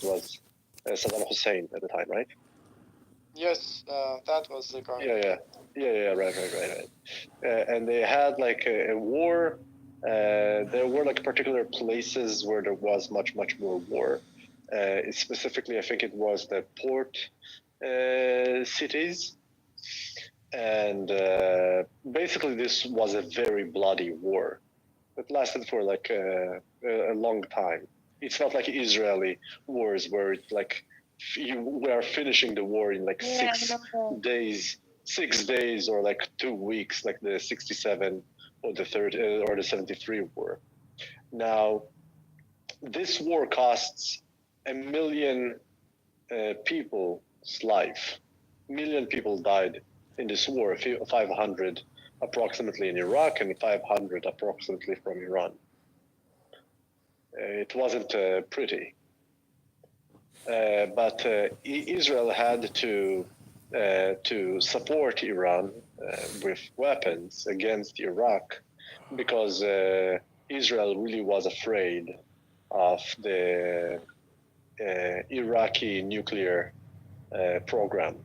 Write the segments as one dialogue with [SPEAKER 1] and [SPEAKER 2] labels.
[SPEAKER 1] was Saddam Hussein at the time, right?
[SPEAKER 2] Yes, that was the guy.
[SPEAKER 1] Yeah, right. And they had like a war. There were like particular places where there was much more war. Specifically, I think it was the port cities. And basically, this was a very bloody war. It lasted for like a long time. It's not like Israeli wars where it's like we are finishing the war in like 6 days or like 2 weeks, like the 67 or the 73 war. Now, this war costs 1 million people's life. 1 million people died in this war, 500 approximately in Iraq and 500 approximately from Iran. It wasn't pretty. But Israel had to support Iran with weapons against Iraq because Israel really was afraid of the Iraqi nuclear program.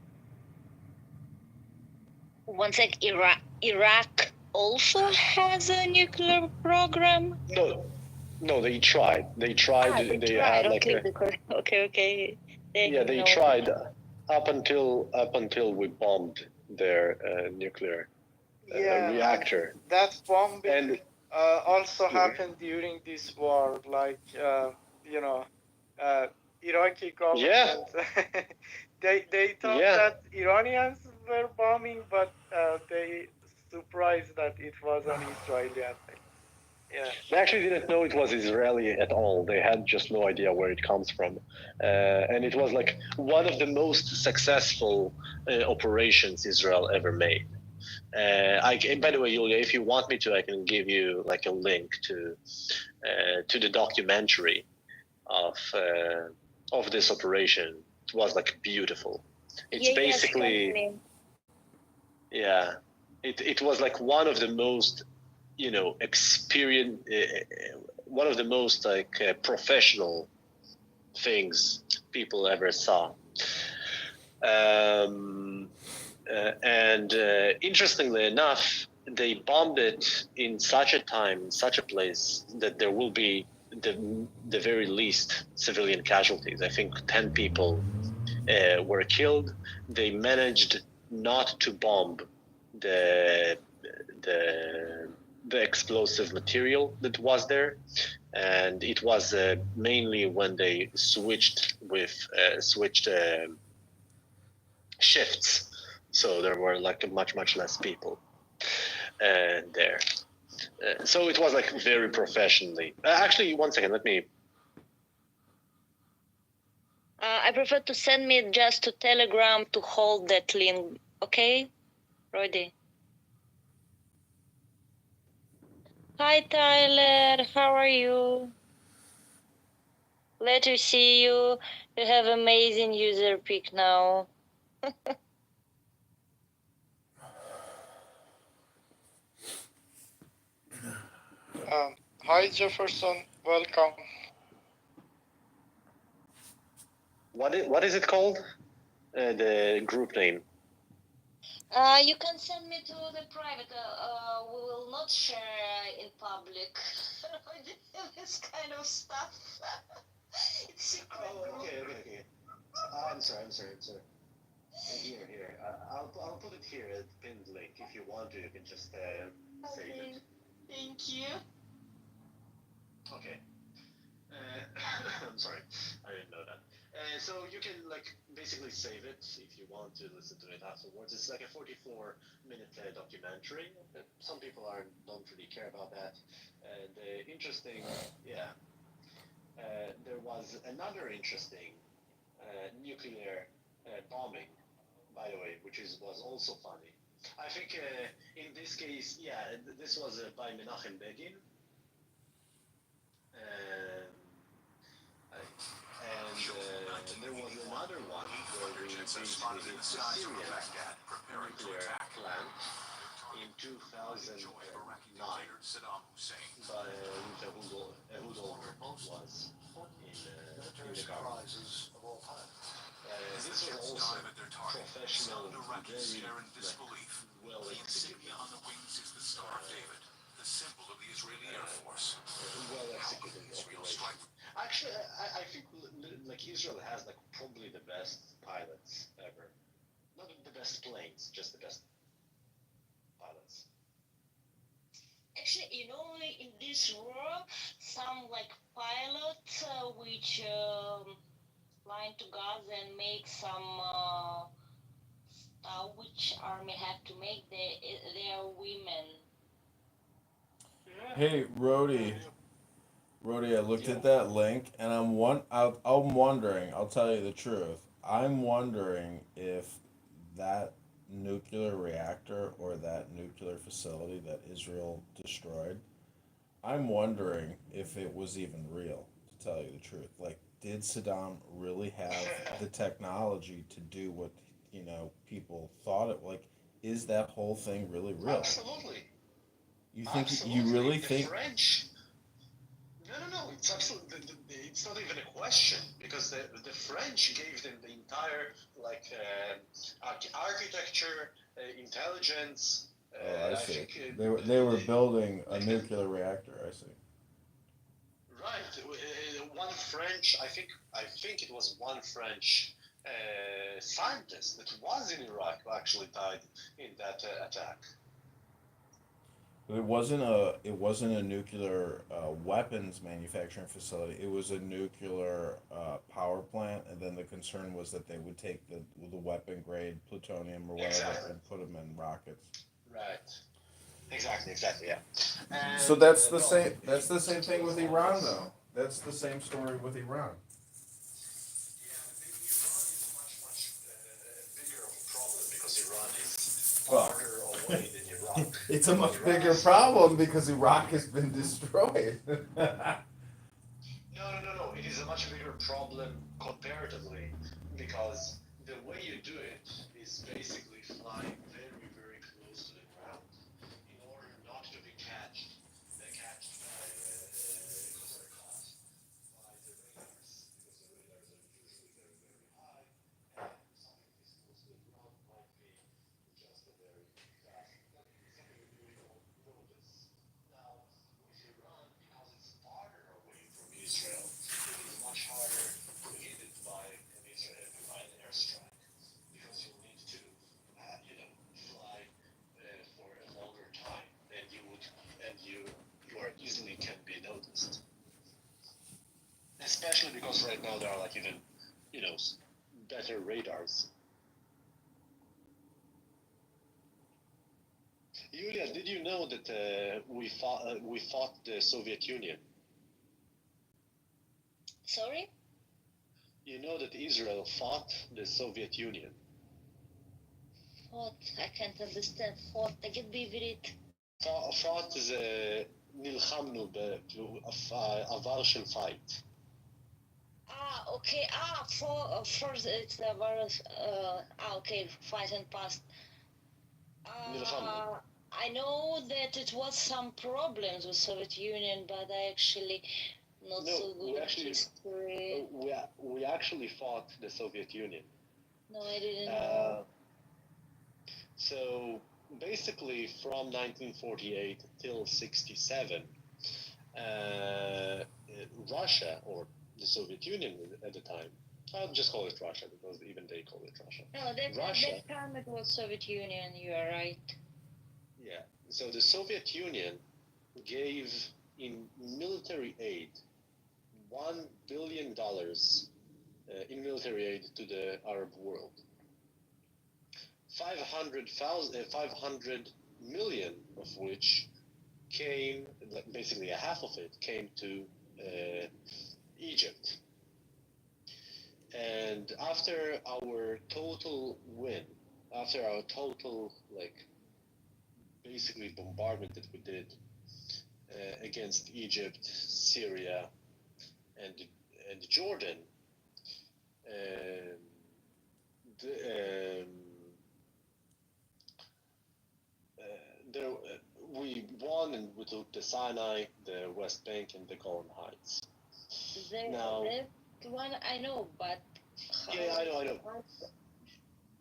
[SPEAKER 3] One sec, Iraq also has a nuclear program?
[SPEAKER 1] No, they tried. They had like
[SPEAKER 3] okay.
[SPEAKER 1] They tried up until we bombed their nuclear reactor.
[SPEAKER 2] That bombing also happened during this war, like Iraqi government. They thought that Iranians were bombing, but they surprised that it was an Israeli attack. Yeah.
[SPEAKER 1] They actually didn't know it was Israeli at all. They had just no idea where it comes from. And it was like one of the most successful operations Israel ever made. By the way, Yulia, if you want me to, I can give you like a link to the documentary of this operation. It was like beautiful. It's basically, it was like one of the most one of the most like professional things people ever saw. And interestingly enough, they bombed it in such a time, such a place that there will be the very least civilian casualties. I think 10 people were killed. They managed not to bomb the explosive material that was there, and it was mainly when they switched shifts, so there were like much less people there. So it was like very professionally. Actually, one second, let me.
[SPEAKER 3] I prefer to send me just to Telegram to hold that link. Okay, Roddy. Hi Tyler, how are you? Glad to see you. You have amazing user pick now.
[SPEAKER 2] Hi Jefferson, welcome.
[SPEAKER 1] What is it called? The group name.
[SPEAKER 3] You can send me to the private. We will not share in public this kind of stuff. It's secret group.
[SPEAKER 1] Okay. I'm sorry. Here. I'll put it here at pinned link. If you want to, you can just save it.
[SPEAKER 3] Thank you.
[SPEAKER 1] Okay. I'm sorry, I didn't know that. So you can like basically save it if you want to listen to it afterwards. It's like a 44-minute documentary. Some people don't really care about that. And interesting, there was another interesting nuclear bombing, by the way, which was also funny. I think in this case, this was by Menachem Begin. And there was another one where we basically hit the Syrian nuclear plant, in 2009 by with Ehud Olmert was in the government. This was also professional, very well executed, well executed operation. Actually, I think like Israel has like probably the best pilots ever. Not the best planes, just the best pilots.
[SPEAKER 3] Actually, in this war, some like pilots which flying to Gaza and make some stuff which army have to make. They are women.
[SPEAKER 4] Hey, Rody, I looked at that link and I'm wondering. I'll tell you the truth. I'm wondering if that nuclear reactor or that nuclear facility that Israel destroyed. I'm wondering if it was even real. To tell you the truth, like, did Saddam really have the technology to do what people thought it like? Is that whole thing really real?
[SPEAKER 1] Absolutely.
[SPEAKER 4] You think
[SPEAKER 1] Absolutely.
[SPEAKER 4] you really
[SPEAKER 1] the
[SPEAKER 4] think
[SPEAKER 1] French? No. It's absolutely. It's not even a question because the French gave them the entire architecture, intelligence.
[SPEAKER 4] Oh, I
[SPEAKER 1] I
[SPEAKER 4] see.
[SPEAKER 1] think
[SPEAKER 4] They were building a nuclear reactor. I see.
[SPEAKER 1] right. One French. I think it was one French scientist that was in Iraq who actually died in that attack.
[SPEAKER 4] But it wasn't a nuclear weapons manufacturing facility. It was a nuclear power plant, and then the concern was that they would take the weapon grade plutonium or whatever
[SPEAKER 1] Exactly.
[SPEAKER 4] and put them in rockets.
[SPEAKER 1] Right. Exactly. Yeah.
[SPEAKER 4] So that's the same. That's the same thing with Iran, though. That's the same story with Iran.
[SPEAKER 1] Bigger of a problem because Iran is
[SPEAKER 4] Well,
[SPEAKER 1] farther away than Iraq.
[SPEAKER 4] it's a much bigger problem because Iraq has been destroyed.
[SPEAKER 1] No. It is a much bigger problem comparatively because the way you do it is basically flying very, very close to the ground in order not to be catched by because they're caught by the radars because the radars are usually very, very high and something this close to the ground might be just a very fast something you don't notice. Now with Iran, because it's farther away from Israel, it is much harder to hit it by an airstrike because you need to fly for a longer time and you are easily can be noticed. Especially because right now there are like even better radars. Yulia, did you know that we fought the Soviet Union?
[SPEAKER 3] Sorry?
[SPEAKER 1] You know that Israel fought the Soviet Union.
[SPEAKER 3] What? I can't understand. What? I get بيفريد.
[SPEAKER 1] fought זה נלחמנו בעבר של fight.
[SPEAKER 3] Okay. First it's the virus. Okay. Fight and past.
[SPEAKER 1] נלחמנו.
[SPEAKER 3] I know that it was some problems with Soviet Union, but I actually not
[SPEAKER 1] No,
[SPEAKER 3] so good at history.
[SPEAKER 1] We actually fought the Soviet Union.
[SPEAKER 3] No, I didn't know.
[SPEAKER 1] So basically, from 1948 till 67, Russia, or the Soviet Union at the time, I'll just call it Russia because even they call it Russia.
[SPEAKER 3] No, that time it was Soviet Union. You are right.
[SPEAKER 1] Yeah. So the Soviet Union gave in military aid $1 billion in military aid to the Arab world. 500 million of which came, basically a half of it came to Egypt. And after our total win, after our total basically bombardment that we did against Egypt, Syria, and Jordan, there, we won and we took the Sinai, the West Bank, and the Golan Heights. Now,
[SPEAKER 3] That one I know, but
[SPEAKER 1] yeah, I know.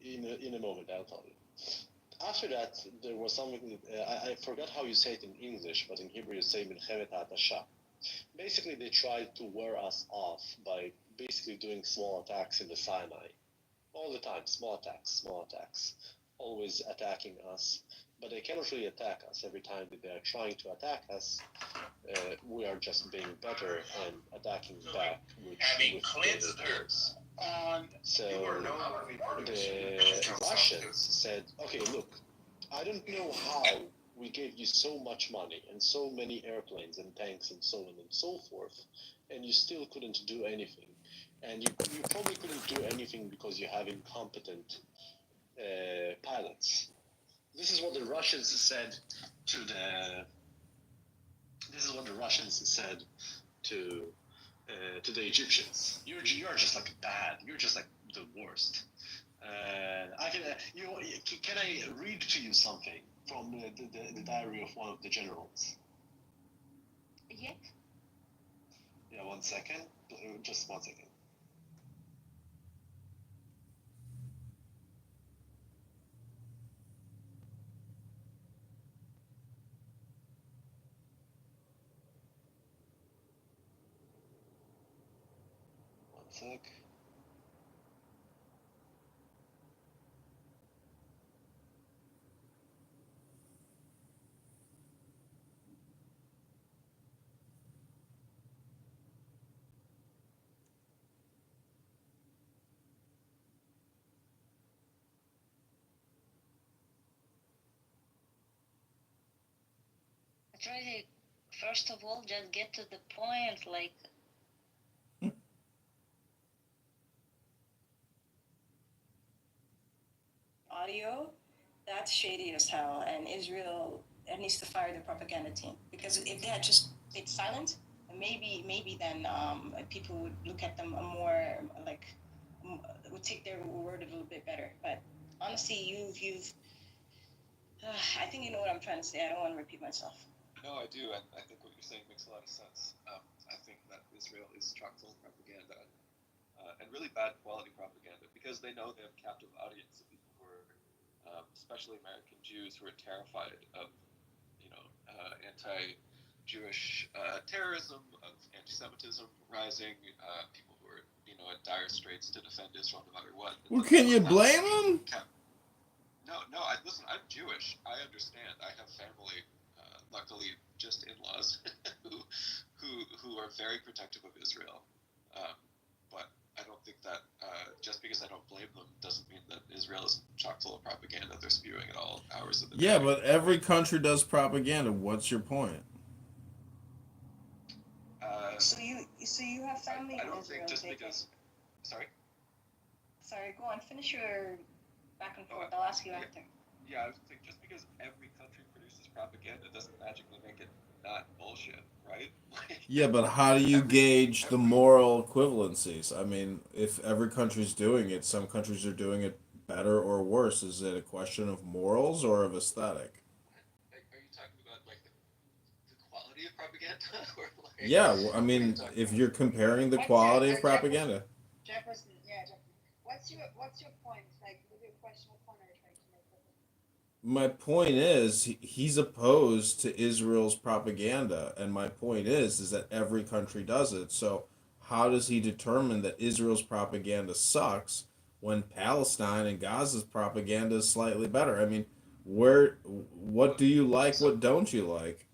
[SPEAKER 1] In a moment, I'll tell you. After that, there was something. I forgot how you say it in English, but in Hebrew you say Milchemet HaAtasha. Basically, they tried to wear us off by basically doing small attacks in the Sinai. All the time, small attacks, always attacking us. But they cannot really attack us. Every time that they are trying to attack us, we are just being better and attacking back with force. So the Russians said, okay, look, I don't know how we gave you so much money and so many airplanes and tanks and so on and so forth, and you still couldn't do anything. And you probably couldn't do anything because you have incompetent pilots. This is what the Russians said to the. This is what the Russians said to the Egyptians. You're just like bad. You're just like the worst. Can I read to you something from the diary of one of the generals?
[SPEAKER 3] yeah.
[SPEAKER 1] Yeah, 1 second. Just 1 second. One sec.
[SPEAKER 3] Try to, first of all, just get to the point, like.
[SPEAKER 5] Audio, that's shady as hell, and Israel needs to fire the propaganda team, because if they had just stayed silent, maybe then people would look at them more like would take their word a little bit better. But honestly, you've I think you know what I'm trying to say. I don't want to repeat myself.
[SPEAKER 6] No, I do, and I think what you're saying makes a lot of sense. I think that Israel is chock full of propaganda, and really bad quality propaganda, because they know they have a captive audience of people who are, especially American Jews, who are terrified of, anti-Jewish terrorism, of anti-Semitism rising, people who are, in dire straits to defend Israel no matter what.
[SPEAKER 4] Well, can you blame them?
[SPEAKER 6] No. Listen, I'm Jewish. I understand. I have family, luckily, just in-laws who are very protective of Israel. But I don't think that just because I don't blame them doesn't mean that Israel isn't chock full of propaganda they're spewing at all hours of the day.
[SPEAKER 4] Yeah, but every country does propaganda. What's your point?
[SPEAKER 5] So you have family in Israel.
[SPEAKER 6] I don't think just because. Sorry.
[SPEAKER 5] Sorry, go on. Finish your back and forth. I'll ask you after.
[SPEAKER 6] Yeah, I was saying just because every country produces propaganda doesn't magically make it not bullshit, right?
[SPEAKER 4] Yeah, but how do you gauge the moral equivalencies? I mean, if every country's doing it, some countries are doing it better or worse. Is it a question of morals or of aesthetic?
[SPEAKER 6] Are you talking about like the quality of propaganda, or like?
[SPEAKER 4] Yeah, well, I mean, if you're comparing the quality of propaganda.
[SPEAKER 7] Jefferson, what's your point? Like, with your question, what point are you trying to make?
[SPEAKER 4] My point is he's opposed to Israel's propaganda, and my point is that every country does it. So how does he determine that Israel's propaganda sucks when Palestine and Gaza's propaganda is slightly better? I mean, what do you like, what don't you like?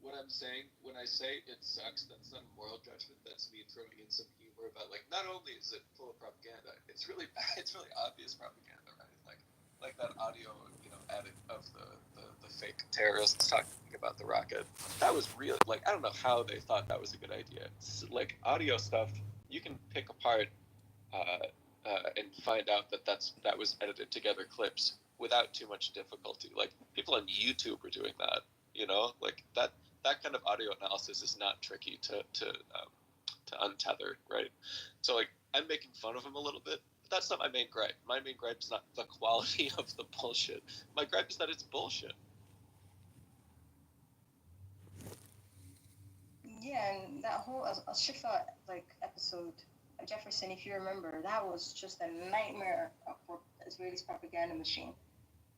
[SPEAKER 6] What I'm saying when I say it sucks, that's not a moral judgment. That's me throwing in some humor about, like, not only is it full of propaganda, it's really bad. It's really obvious propaganda, right? Like that audio, edit of the fake terrorists talking about the rocket. That was real. Like, I don't know how they thought that was a good idea. It's like audio stuff, you can pick apart and find out that was edited together clips without too much difficulty. Like, people on YouTube are doing that. Like that kind of audio analysis is not tricky to untether, right? So, like, I'm making fun of him a little bit. But that's not my main gripe. My main gripe is not the quality of the bullshit. My gripe is that it's bullshit.
[SPEAKER 5] Yeah, and that whole Shifa like episode, Jefferson, if you remember, that was just a nightmare for Israeli's propaganda machine.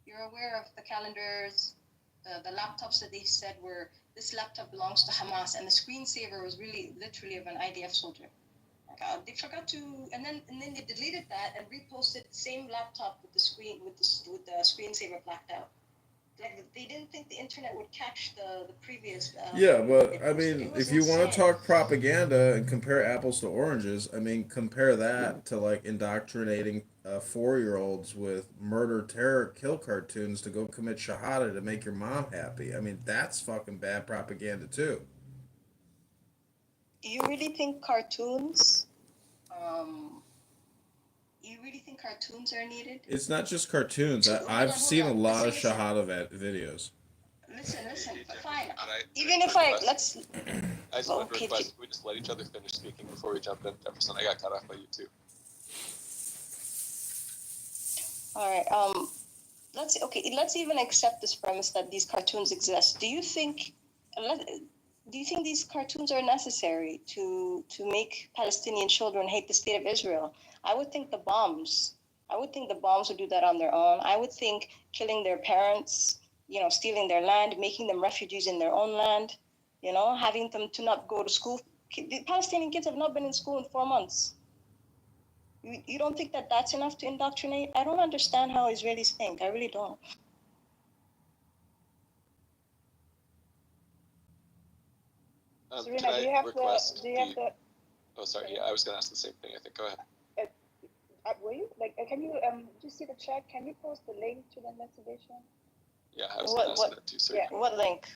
[SPEAKER 5] You're aware of the calendars, the laptops that they said were, this laptop belongs to Hamas, and the screensaver was really literally of an IDF soldier. Like, they forgot to, and then they deleted that and reposted the same laptop with the screensaver blacked out. Like they didn't think the internet would catch the previous.
[SPEAKER 4] Yeah, but
[SPEAKER 5] It
[SPEAKER 4] I
[SPEAKER 5] was,
[SPEAKER 4] mean,
[SPEAKER 5] it was
[SPEAKER 4] if you want to
[SPEAKER 5] insane.
[SPEAKER 4] talk propaganda and compare apples to oranges, I mean, compare that to like indoctrinating 4-year-olds with murder, terror, kill cartoons to go commit shahada to make your mom happy. I mean, that's fucking bad propaganda too.
[SPEAKER 5] You really think cartoons? Um, you really think cartoons are needed?
[SPEAKER 4] It's not just cartoons.
[SPEAKER 5] Hold
[SPEAKER 4] I've
[SPEAKER 5] on, hold
[SPEAKER 4] seen a
[SPEAKER 5] on.
[SPEAKER 4] lot of
[SPEAKER 5] Listen.
[SPEAKER 4] shahada videos.
[SPEAKER 5] Listen.
[SPEAKER 6] Hey,
[SPEAKER 5] Fine.
[SPEAKER 6] Jefferson,
[SPEAKER 5] Even if I let's.
[SPEAKER 6] I just wanted to
[SPEAKER 5] Okay,
[SPEAKER 6] request we just let each other finish speaking before we jump in. Jefferson, I got cut off by you too.
[SPEAKER 5] all right. Let's even accept this premise that these cartoons exist. Do you think these cartoons are necessary to make Palestinian children hate the state of Israel? I would think the bombs would do that on their own. I would think killing their parents, stealing their land, making them refugees in their own land, having them to not go to school. The Palestinian kids have not been in school in 4 months. You don't think that that's enough to indoctrinate? I don't understand how Israelis think. I really don't.
[SPEAKER 7] Serena, do you have the?
[SPEAKER 6] Oh, sorry. Yeah, I was gonna ask the same thing. I think. Go ahead.
[SPEAKER 7] Were you can you just see the chat? Can you post the link to the investigation?
[SPEAKER 6] Yeah, I was gonna ask that too. Sorry.
[SPEAKER 7] Yeah.
[SPEAKER 5] What link?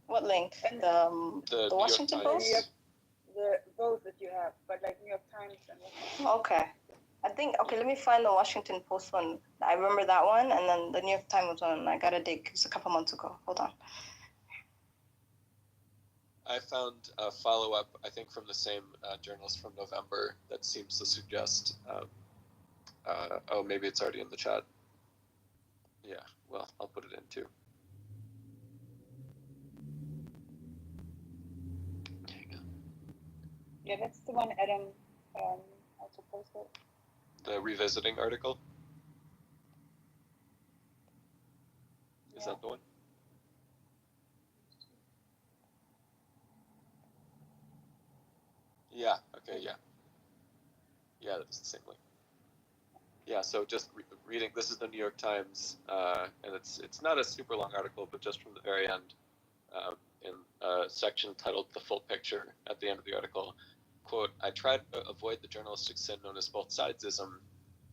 [SPEAKER 5] What link? The Washington Post?
[SPEAKER 7] The both that you have, but like New York Times and.
[SPEAKER 5] Okay. Let me find the Washington Post one. I remember that one, and then the New York Times one, I gotta dig. It's a couple months ago. Hold on.
[SPEAKER 6] I found a follow-up, I think, from the same journalist from November that seems to suggest. Oh, maybe it's already in the chat. Yeah, well, I'll put it in too.
[SPEAKER 7] Yeah, that's the one Adam also posted.
[SPEAKER 6] The revisiting article? Is that the one? Yeah, okay, yeah. Yeah, that's the same link. Yeah, so just reading, this is the New York Times, and it's not a super long article, but just from the very end, in a section titled "The Full Picture" at the end of the article, quote, "I try to avoid the journalistic sin known as both sidesism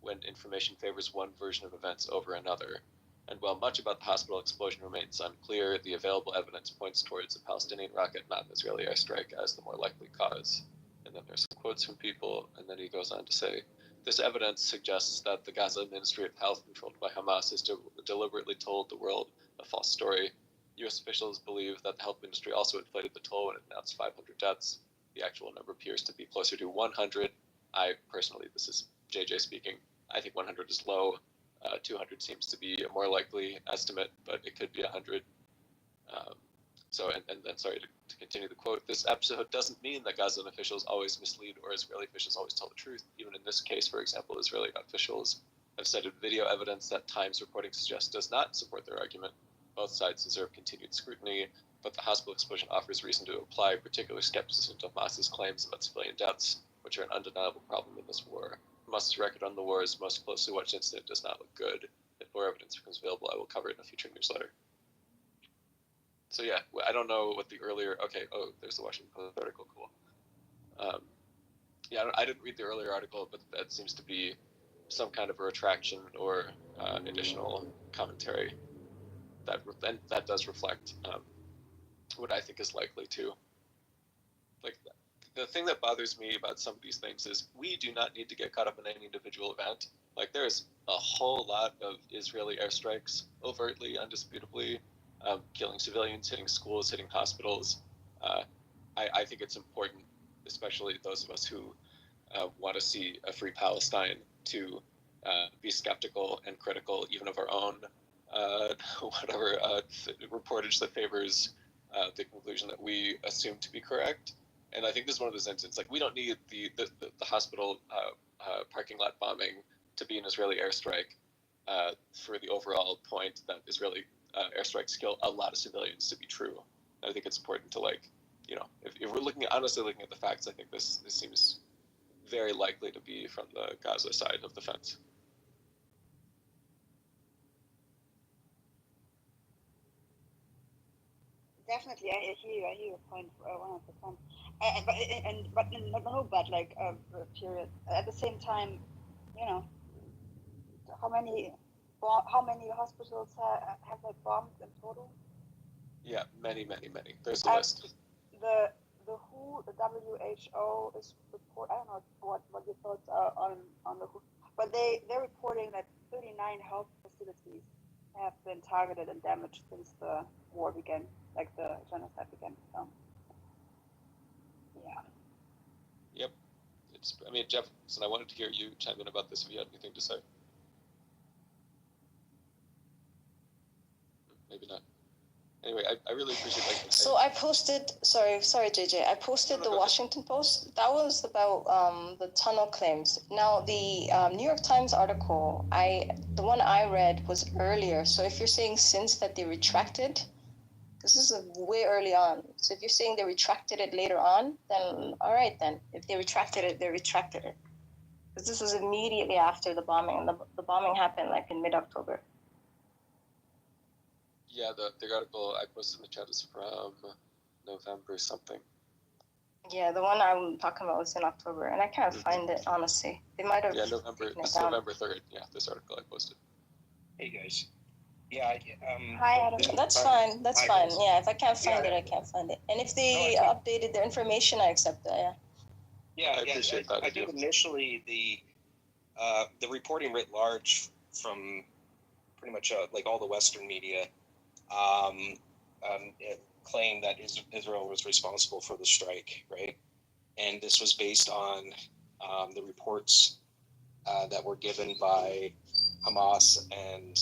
[SPEAKER 6] when information favors one version of events over another. And while much about the hospital explosion remains unclear, the available evidence points towards a Palestinian rocket, not an Israeli airstrike, as the more likely cause." And then there's some quotes from people, and then he goes on to say, "This evidence suggests that the Gaza Ministry of Health, controlled by Hamas, has deliberately told the world a false story. U.S. officials believe that the health ministry also inflated the toll when it announced 500 deaths. The actual number appears to be closer to 100. I personally, this is JJ speaking, I think 100 is low. 200 seems to be a more likely estimate, but it could be 100. And then, sorry, to continue the quote, "This episode doesn't mean that Gazan officials always mislead or Israeli officials always tell the truth. Even in this case, for example, Israeli officials have cited video evidence that Times reporting suggests does not support their argument. Both sides deserve continued scrutiny, but the hospital explosion offers reason to apply particular skepticism to Hamas's claims about civilian deaths, which are an undeniable problem in this war. Hamas's record on the war's most closely watched incident does not look good. If more evidence becomes available, I will cover it in a future newsletter." So yeah, I don't know what the earlier. Okay, there's the Washington Post article. Cool. I didn't read the earlier article, but that seems to be some kind of a retraction or additional commentary that does reflect what I think is likely to. Like, the thing that bothers me about some of these things is we do not need to get caught up in any individual event. Like, there's a whole lot of Israeli airstrikes, overtly, undisputably, killing civilians, hitting schools, hitting hospitals. I think it's important, especially those of us who want to see a free Palestine, to be skeptical and critical even of our own reportage that favors the conclusion that we assume to be correct. And I think this is one of those instances, like we don't need the hospital parking lot bombing to be an Israeli airstrike for the overall point that Israeli airstrikes kill a lot of civilians to be true. And I think it's important to if we're honestly looking at the facts, I think this seems very likely to be from the Gaza side of the fence.
[SPEAKER 7] Definitely, I hear your point 100%. But no, but like period. At the same time, you know, how many hospitals have they bombed in total?
[SPEAKER 6] Yeah, many. There's a list.
[SPEAKER 7] The WHO, the WHO is report. I don't know what your thoughts are on the WHO, but they're reporting that 39 health facilities have been targeted and damaged since the war began, like the genocide began. So, yeah.
[SPEAKER 6] Yep. Jefferson, I wanted to hear you chime in about this if you had anything to say. Maybe not. Anyway, I really appreciate that.
[SPEAKER 5] So I posted, sorry, JJ. I posted the Washington Post. That was about the tunnel claims. Now the New York Times article, the one I read was earlier. So if you're saying since that they retracted, because this is way early on. So if you're saying they retracted it later on, then all right then. If they retracted it, they retracted it. Because this was immediately after the bombing, and the bombing happened like in mid-October.
[SPEAKER 6] Yeah, the article I posted in the chat is from November something.
[SPEAKER 5] Yeah, the one I'm talking about was in October, and I can't find it, honestly. They might have.
[SPEAKER 6] Yeah, November 3rd. Yeah, this article I posted.
[SPEAKER 8] Hey guys. Yeah.
[SPEAKER 5] Hi, Adam. That's fine. That's fine. Yeah, if I can't find it, I can't find it. And if they updated their information, I accept that. Yeah.
[SPEAKER 8] Yeah,
[SPEAKER 6] I appreciate that.
[SPEAKER 8] I think initially the reporting writ large from pretty much like all the Western media it claimed that Israel was responsible for the strike, right? And this was based on the reports that were given by Hamas and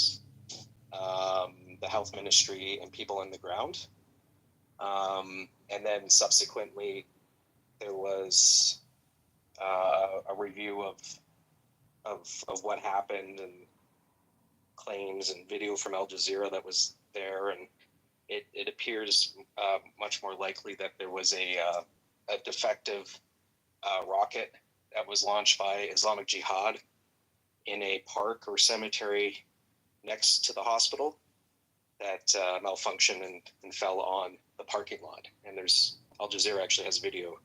[SPEAKER 8] the health ministry and people on the ground. And then subsequently, there was a review of what happened and claims and video from Al Jazeera that was there, and it appears much more likely that there was a defective rocket that was launched by Islamic Jihad in a park or cemetery next to the hospital that malfunctioned and fell on the parking lot. And Al Jazeera actually has video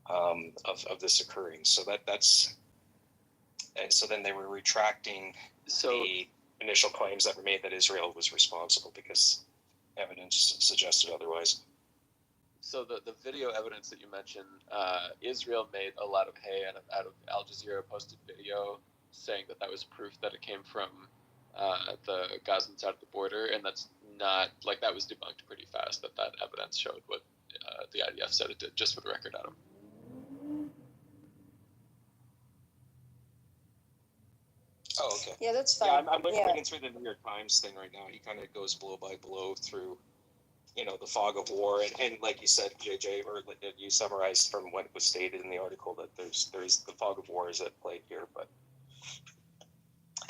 [SPEAKER 8] of this occurring. So that's so then they were retracting the initial claims that were made that Israel was responsible because evidence suggested otherwise.
[SPEAKER 6] So the video evidence that you mentioned, Israel made a lot of hay out of Al Jazeera posted video saying that was proof that it came from the Gazan side of the border, and that's not, like, that was debunked pretty fast, that evidence showed what the IDF said it did, just for the record, Adam.
[SPEAKER 8] Oh, okay.
[SPEAKER 5] Yeah, that's fine.
[SPEAKER 8] Yeah, I'm looking through the New York Times thing right now. He kind of goes blow by blow through, the fog of war, and like you said, JJ, or you summarized from what was stated in the article that there's the fog of war is at play here, but.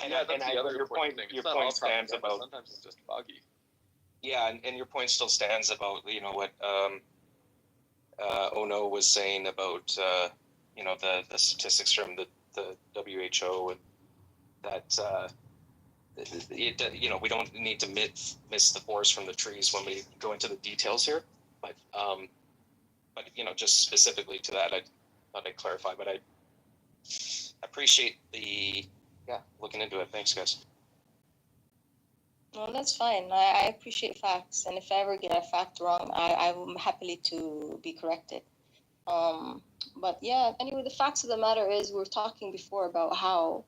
[SPEAKER 8] Your point stands about.
[SPEAKER 6] Sometimes it's just foggy.
[SPEAKER 8] Yeah, and your point still stands about what Ono was saying about the statistics from the WHO and that we don't need to miss the forest from the trees when we go into the details here, but just specifically to that, I thought I'd clarify, but I appreciate looking into it. Thanks, guys.
[SPEAKER 5] No, that's fine. I appreciate facts, and if I ever get a fact wrong, I'm happily to be corrected. But yeah, anyway, the facts of the matter is, we were talking before about how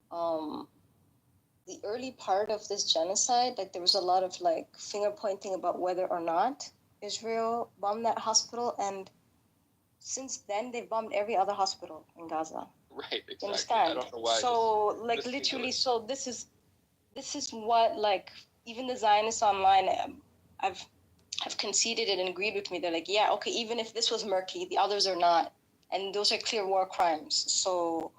[SPEAKER 5] the early part of this genocide, like, there was a lot of finger pointing about whether or not Israel bombed that hospital, and since then they've bombed every other hospital in Gaza.
[SPEAKER 6] Right, exactly.
[SPEAKER 5] You understand?
[SPEAKER 6] I don't know why.
[SPEAKER 5] So literally, so this is what even the Zionists online, have conceded it and agreed with me. They're like, yeah, okay, even if this was murky, the others are not. And those are clear war crimes. So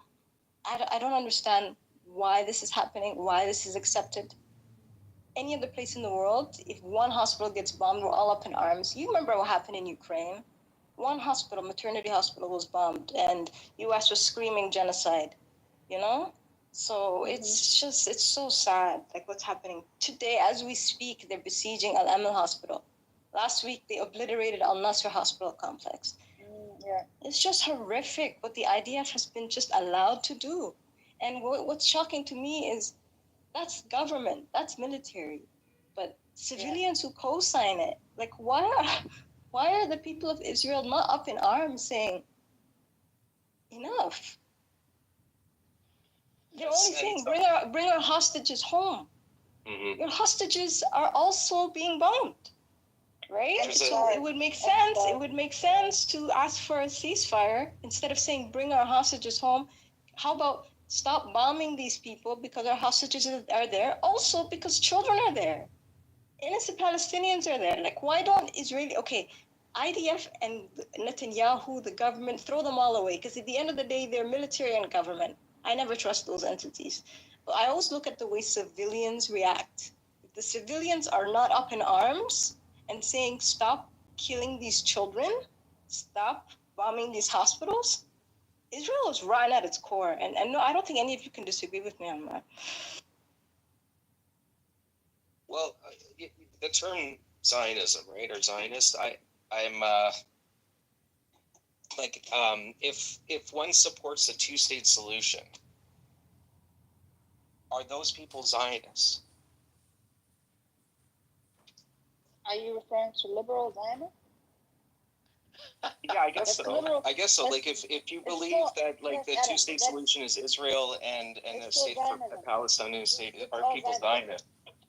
[SPEAKER 5] I don't understand why this is happening, why this is accepted. Any other place in the world, if one hospital gets bombed, we're all up in arms. You remember what happened in Ukraine? One hospital, maternity hospital, was bombed, and U.S. was screaming genocide, you know? So it's so sad, like what's happening. Today, as we speak, they're besieging Al-Amal Hospital. Last week, they obliterated Al-Nasr Hospital complex.
[SPEAKER 7] Yeah.
[SPEAKER 5] It's just horrific what the IDF has been just allowed to do. And what's shocking to me is that's government, that's military. But civilians who co-sign it, like why are the people of Israel not up in arms saying, enough? They're only saying, bring our hostages home.
[SPEAKER 8] Mm-hmm.
[SPEAKER 5] Your hostages are also being bombed. Right? So it would make sense. It would make sense to ask for a ceasefire instead of saying bring our hostages home. How about stop bombing these people because our hostages are there? Also because children are there. Innocent Palestinians are there. Like, why don't Israeli... Okay, IDF and Netanyahu, the government, throw them all away because at the end of the day, they're military and government. I never trust those entities. But I always look at the way civilians react. If the civilians are not up in arms and saying, stop killing these children, stop bombing these hospitals, Israel is rotten at its core. And no, I don't think any of you can disagree with me on that.
[SPEAKER 8] Well, the term Zionism, right, or Zionist, I'm if one supports a two-state solution, are those people Zionists?
[SPEAKER 7] Are you referring to liberal Zionists?
[SPEAKER 8] Yeah, I guess so.
[SPEAKER 7] Literal,
[SPEAKER 8] I guess so. Like, if you believe that, like, the two-state solution is Israel and a state for a Palestinian state, are people Zionists?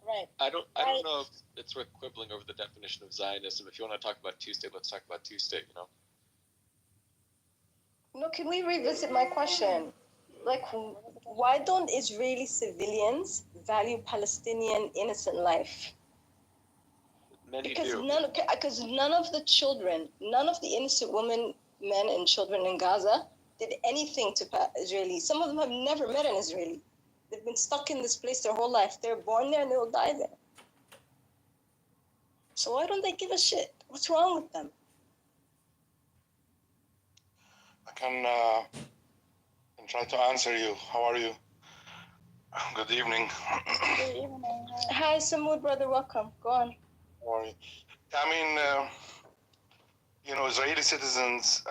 [SPEAKER 7] Right.
[SPEAKER 6] I don't know if it's worth quibbling over the definition of Zionism. If you want to talk about two-state, let's talk about two-state, you know?
[SPEAKER 5] No, can we revisit my question? Like, why don't Israeli civilians value Palestinian innocent life?
[SPEAKER 6] Many
[SPEAKER 5] Because
[SPEAKER 6] do.
[SPEAKER 5] none of the children, none of the innocent women, men, and children in Gaza did anything to Israelis. Some of them have never met an Israeli. They've been stuck in this place their whole life. They're born there and they'll die there. So why don't they give a shit? What's wrong with them?
[SPEAKER 9] I can try to answer you. How are you? Good evening.
[SPEAKER 7] Good evening.
[SPEAKER 5] Hi, Samud, brother, welcome. Go on.
[SPEAKER 9] How are you? I mean, Israeli citizens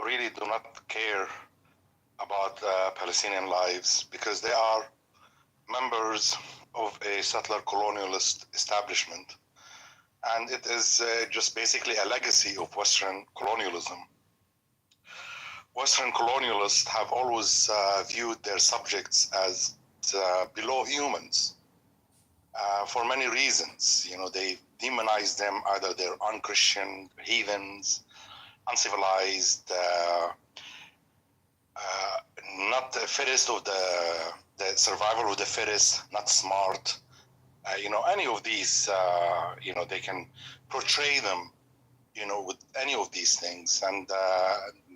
[SPEAKER 9] really do not care about Palestinian lives because they are members of a settler colonialist establishment. And it is just basically a legacy of Western colonialism. Western colonialists have always viewed their subjects as below humans for many reasons. They demonize them, either they're unchristian, heathens, uncivilized, not the fittest of the survival of the fittest, not smart. Any of these, they can portray them, with any of these things. And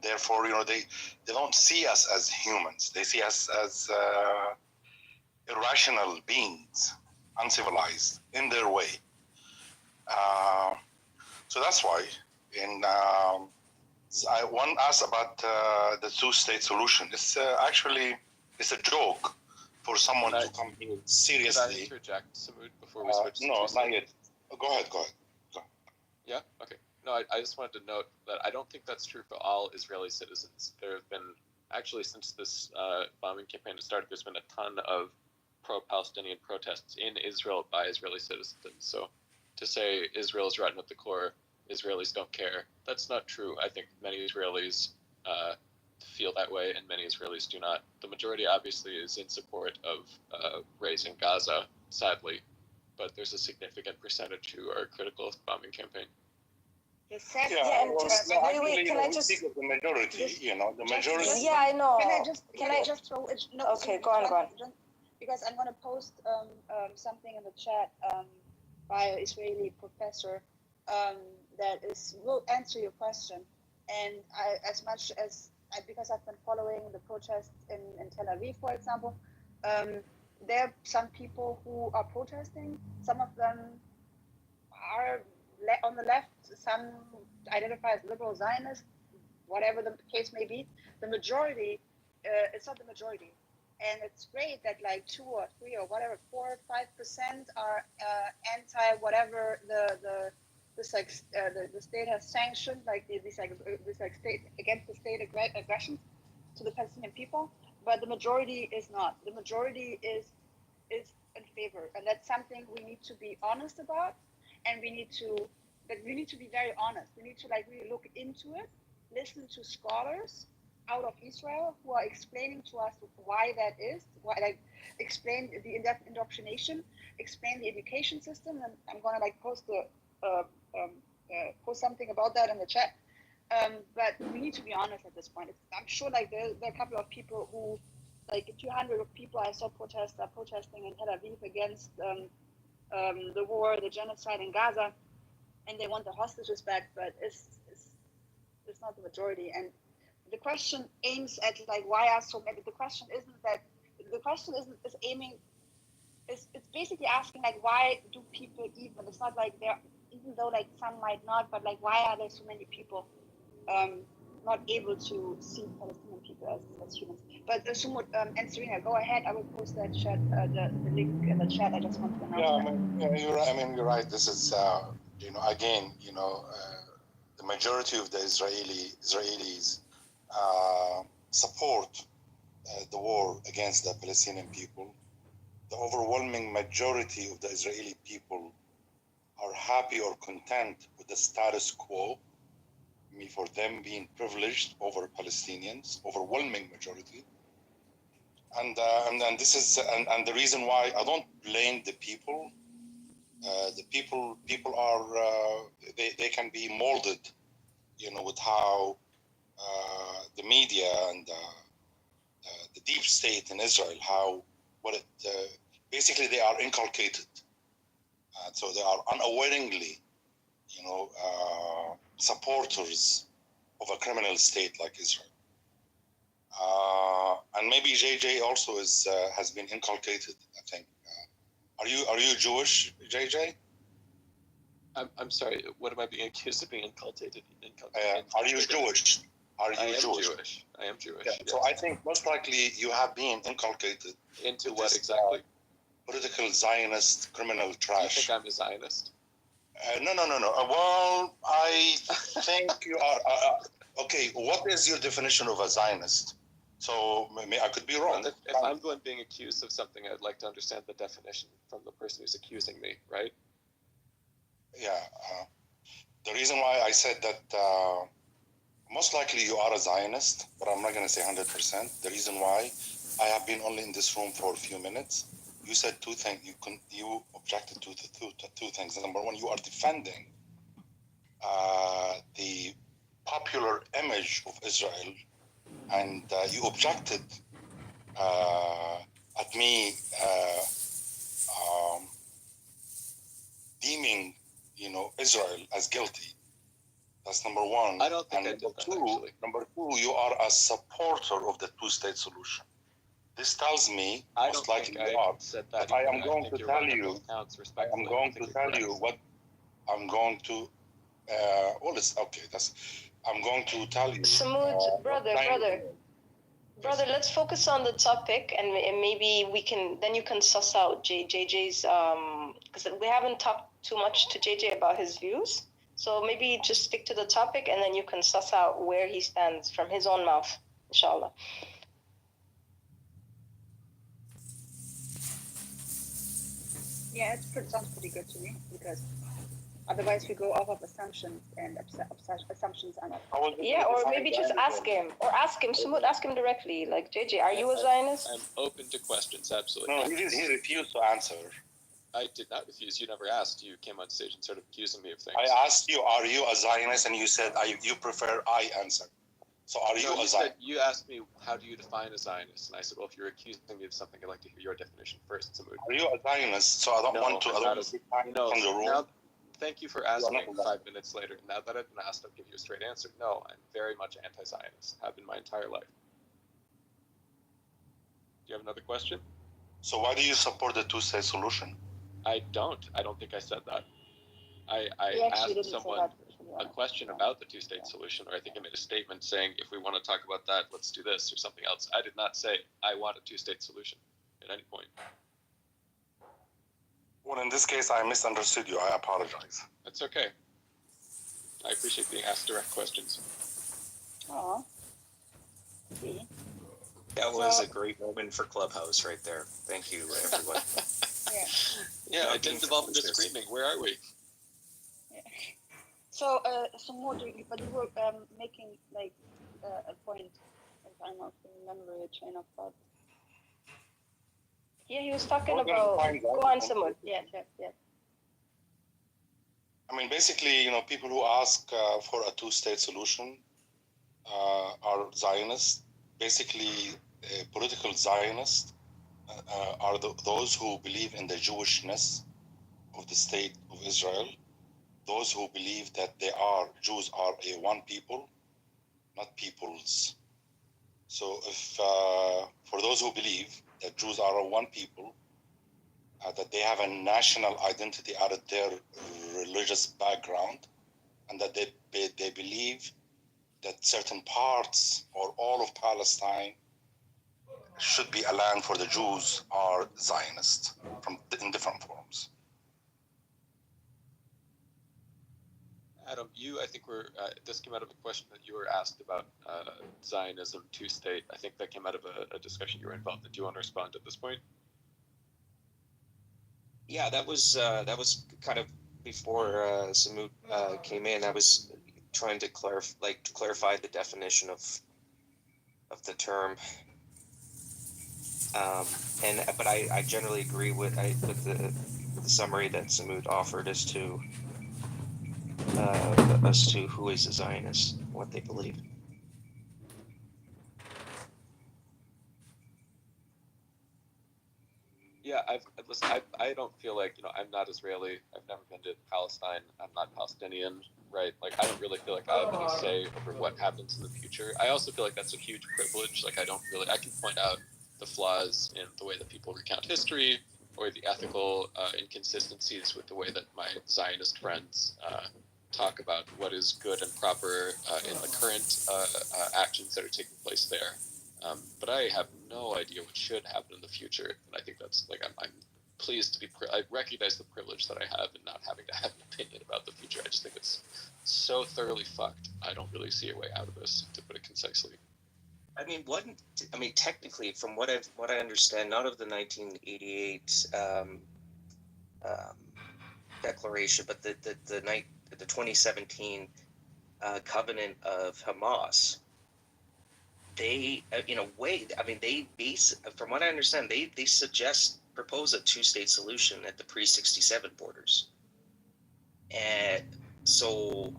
[SPEAKER 9] therefore, they don't see us as humans. They see us as irrational beings, uncivilized in their way. So that's why one asked about the two-state solution. It's actually a joke for someone to come here seriously.
[SPEAKER 6] Can I interject, Samud, before we switch to
[SPEAKER 9] No,
[SPEAKER 6] two-state?
[SPEAKER 9] not yet. Go ahead.
[SPEAKER 6] Yeah? Okay. No, I just wanted to note that I don't think that's true for all Israeli citizens. There have been, actually, since this bombing campaign has started, there's been a ton of pro-Palestinian protests in Israel by Israeli citizens. So to say Israel is rotten at the core, Israelis don't care, that's not true. I think many Israelis feel that way, and many Israelis do not. The majority, obviously, is in support of raising Gaza, sadly, but there's a significant percentage who are critical of the bombing campaign.
[SPEAKER 5] And just wait. Can I just
[SPEAKER 9] speak of the majority? The majority.
[SPEAKER 5] Yeah, I know.
[SPEAKER 7] Can I just throw it? No,
[SPEAKER 5] Okay, go on.
[SPEAKER 7] Because I'm going to post something in the chat by an Israeli professor that will answer your question. And as much as because I've been following the protests in Tel Aviv, for example, there are some people who are protesting. Some of them are on the left. Some identify as liberal Zionists, whatever the case may be. The majority, it's not the majority. And it's great that like 2 or 3 or whatever, 4 or 5% are anti whatever the state has sanctioned, like this state against the state aggressions to the Palestinian people. But the majority is not. The majority is in favor, and that's something we need to be honest about, and we need to be very honest. We need to like really look into it, listen to scholars out of Israel who are explaining to us why that is, why like explain the indoctrination, explain the education system, and I'm gonna like post something about that in the chat. But we need to be honest at this point. I'm sure like there are a couple of people who, like 200 of people I saw protesting in Tel Aviv against the war, the genocide in Gaza, and they want the hostages back, but it's not the majority. And the question aims at like why are so many. The question is it's basically asking like why do people even? It's not like they're, even though like some might not, but like why are there so many people not able to see Palestinian people as humans? But Sumut and Serena, go ahead. I will post that chat, the link in the chat. I just want to announce that.
[SPEAKER 9] You're right. You're right. This is again, the majority of the Israelis support the war against the Palestinian people. The overwhelming majority of the Israeli people are happy or content with the status quo. For them being privileged over Palestinians, overwhelming majority. And this is and the reason why I don't blame the people. The people are they can be molded, with how the media and the deep state in Israel, basically they are inculcated, so they are unwittingly, supporters of a criminal state like Israel. And maybe JJ also has been inculcated, I think. Are you Jewish, JJ?
[SPEAKER 6] I'm sorry. What am I being accused of being inculcated?
[SPEAKER 9] Are you Jewish?
[SPEAKER 6] I am Jewish. I am Jewish.
[SPEAKER 9] Yeah, yes. So I think most likely you have been inculcated
[SPEAKER 6] into what exactly?
[SPEAKER 9] Political Zionist criminal trash.
[SPEAKER 6] You think I'm a Zionist?
[SPEAKER 9] No. Well, I think you are. Okay, what is your definition of a Zionist? So I could be wrong.
[SPEAKER 6] If I'm the one being accused of something, I'd like to understand the definition from the person who's accusing me, right?
[SPEAKER 9] Yeah. The reason why I said that most likely you are a Zionist, but I'm not going to say 100%. The reason why I have been only in this room for a few minutes. You said two things. You objected to two things. Number one, you are defending the popular image of Israel, and you objected at me deeming, Israel as guilty. That's number one.
[SPEAKER 6] I don't think I did that, actually.
[SPEAKER 9] Number two, you are a supporter of the two-state solution. This tells me most likely you are. But I am going to tell you. I'm going to tell you what I'm going to. Well, it's okay. I'm going to tell you.
[SPEAKER 10] Samud, brother, let's focus on the topic, and maybe then you can suss out JJ's, because we haven't talked too much to JJ about his views. So maybe just stick to the topic, and then you can suss out where he stands from his own mouth, inshallah.
[SPEAKER 7] Yeah, sounds pretty good to me, because otherwise we go off of assumptions, and assumptions are not.
[SPEAKER 10] Yeah, or maybe just ask him, Sumut, ask him directly. Like, JJ, are you a Zionist?
[SPEAKER 6] I'm open to questions, absolutely.
[SPEAKER 9] No, he refused to answer.
[SPEAKER 6] I did not refuse. You never asked. You came on stage and started accusing me of things.
[SPEAKER 9] I asked you, are you a Zionist? And you said, you prefer I answer. So are you a Zionist?
[SPEAKER 6] You asked me, how do you define a Zionist? And I said, well, if you're accusing me of something, I'd like to hear your definition first.
[SPEAKER 9] Are you a Zionist? So I don't want to define the rule.
[SPEAKER 6] thank you for asking 5 minutes later. Now that I've been asked, I'll give you a straight answer. No, I'm very much anti-Zionist. Have been my entire life. Do you have another question?
[SPEAKER 9] So why do you support the two-state solution?
[SPEAKER 6] I don't. I don't think I said that. I
[SPEAKER 7] didn't
[SPEAKER 6] asked
[SPEAKER 7] say
[SPEAKER 6] someone
[SPEAKER 7] that, to be
[SPEAKER 6] a
[SPEAKER 7] honest.
[SPEAKER 6] question about the two-state solution, or I think I made a statement saying, if we want to talk about that, let's do this or something else. I did not say I want a two-state solution at any point.
[SPEAKER 9] Well, in this case, I misunderstood you. I apologize.
[SPEAKER 6] That's okay. I appreciate being asked direct questions.
[SPEAKER 7] Aw. See?
[SPEAKER 8] That was a great moment for Clubhouse right there. Thank you, everyone.
[SPEAKER 6] Yeah, I didn't involve into screaming. Where are we?
[SPEAKER 7] So, some more, but you were making like a point, if I not remember your train of thought.
[SPEAKER 10] Yeah, he was talking about. Go on, Samud.
[SPEAKER 7] Yeah.
[SPEAKER 9] I mean, basically, people who ask for a two-state solution are Zionists. Basically, political Zionists are those who believe in the Jewishness of the state of Israel. Those who believe that Jews are a one people, not peoples. So if, for those who believe that Jews are a one people, that they have a national identity out of their religious background, and that they believe that certain parts or all of Palestine should be a land for the Jews, are Zionists in different forms.
[SPEAKER 6] Adam, I think this came out of a question that you were asked about Zionism, two-state. I think that came out of a discussion you were involved in. Do you want to respond at this point?
[SPEAKER 8] Yeah, that was kind of before Samut came in. I was trying to clarify the definition of the term. But I generally agree with the summary that Samut offered as to who is a Zionist, what they believe.
[SPEAKER 6] Yeah, I don't feel like, I'm not Israeli. I've never been to Palestine. I'm not Palestinian, right? Like, I don't really feel like I have any say over what happens in the future. I also feel like that's a huge privilege. Like, I can point out the flaws in the way that people recount history, or the ethical inconsistencies with the way that my Zionist friends talk about what is good and proper in the current actions that are taking place there. But I have no idea what should happen in the future, and I think that's I'm pleased to be. I recognize the privilege that I have in not having to have an opinion about the future. I just think it's so thoroughly fucked. I don't really see a way out of this, to put it concisely.
[SPEAKER 8] Technically, from what I understand, not of the 1988 declaration, but the 2017 covenant of Hamas. They, from what I understand, they propose a two-state solution at the pre-67 borders. And so,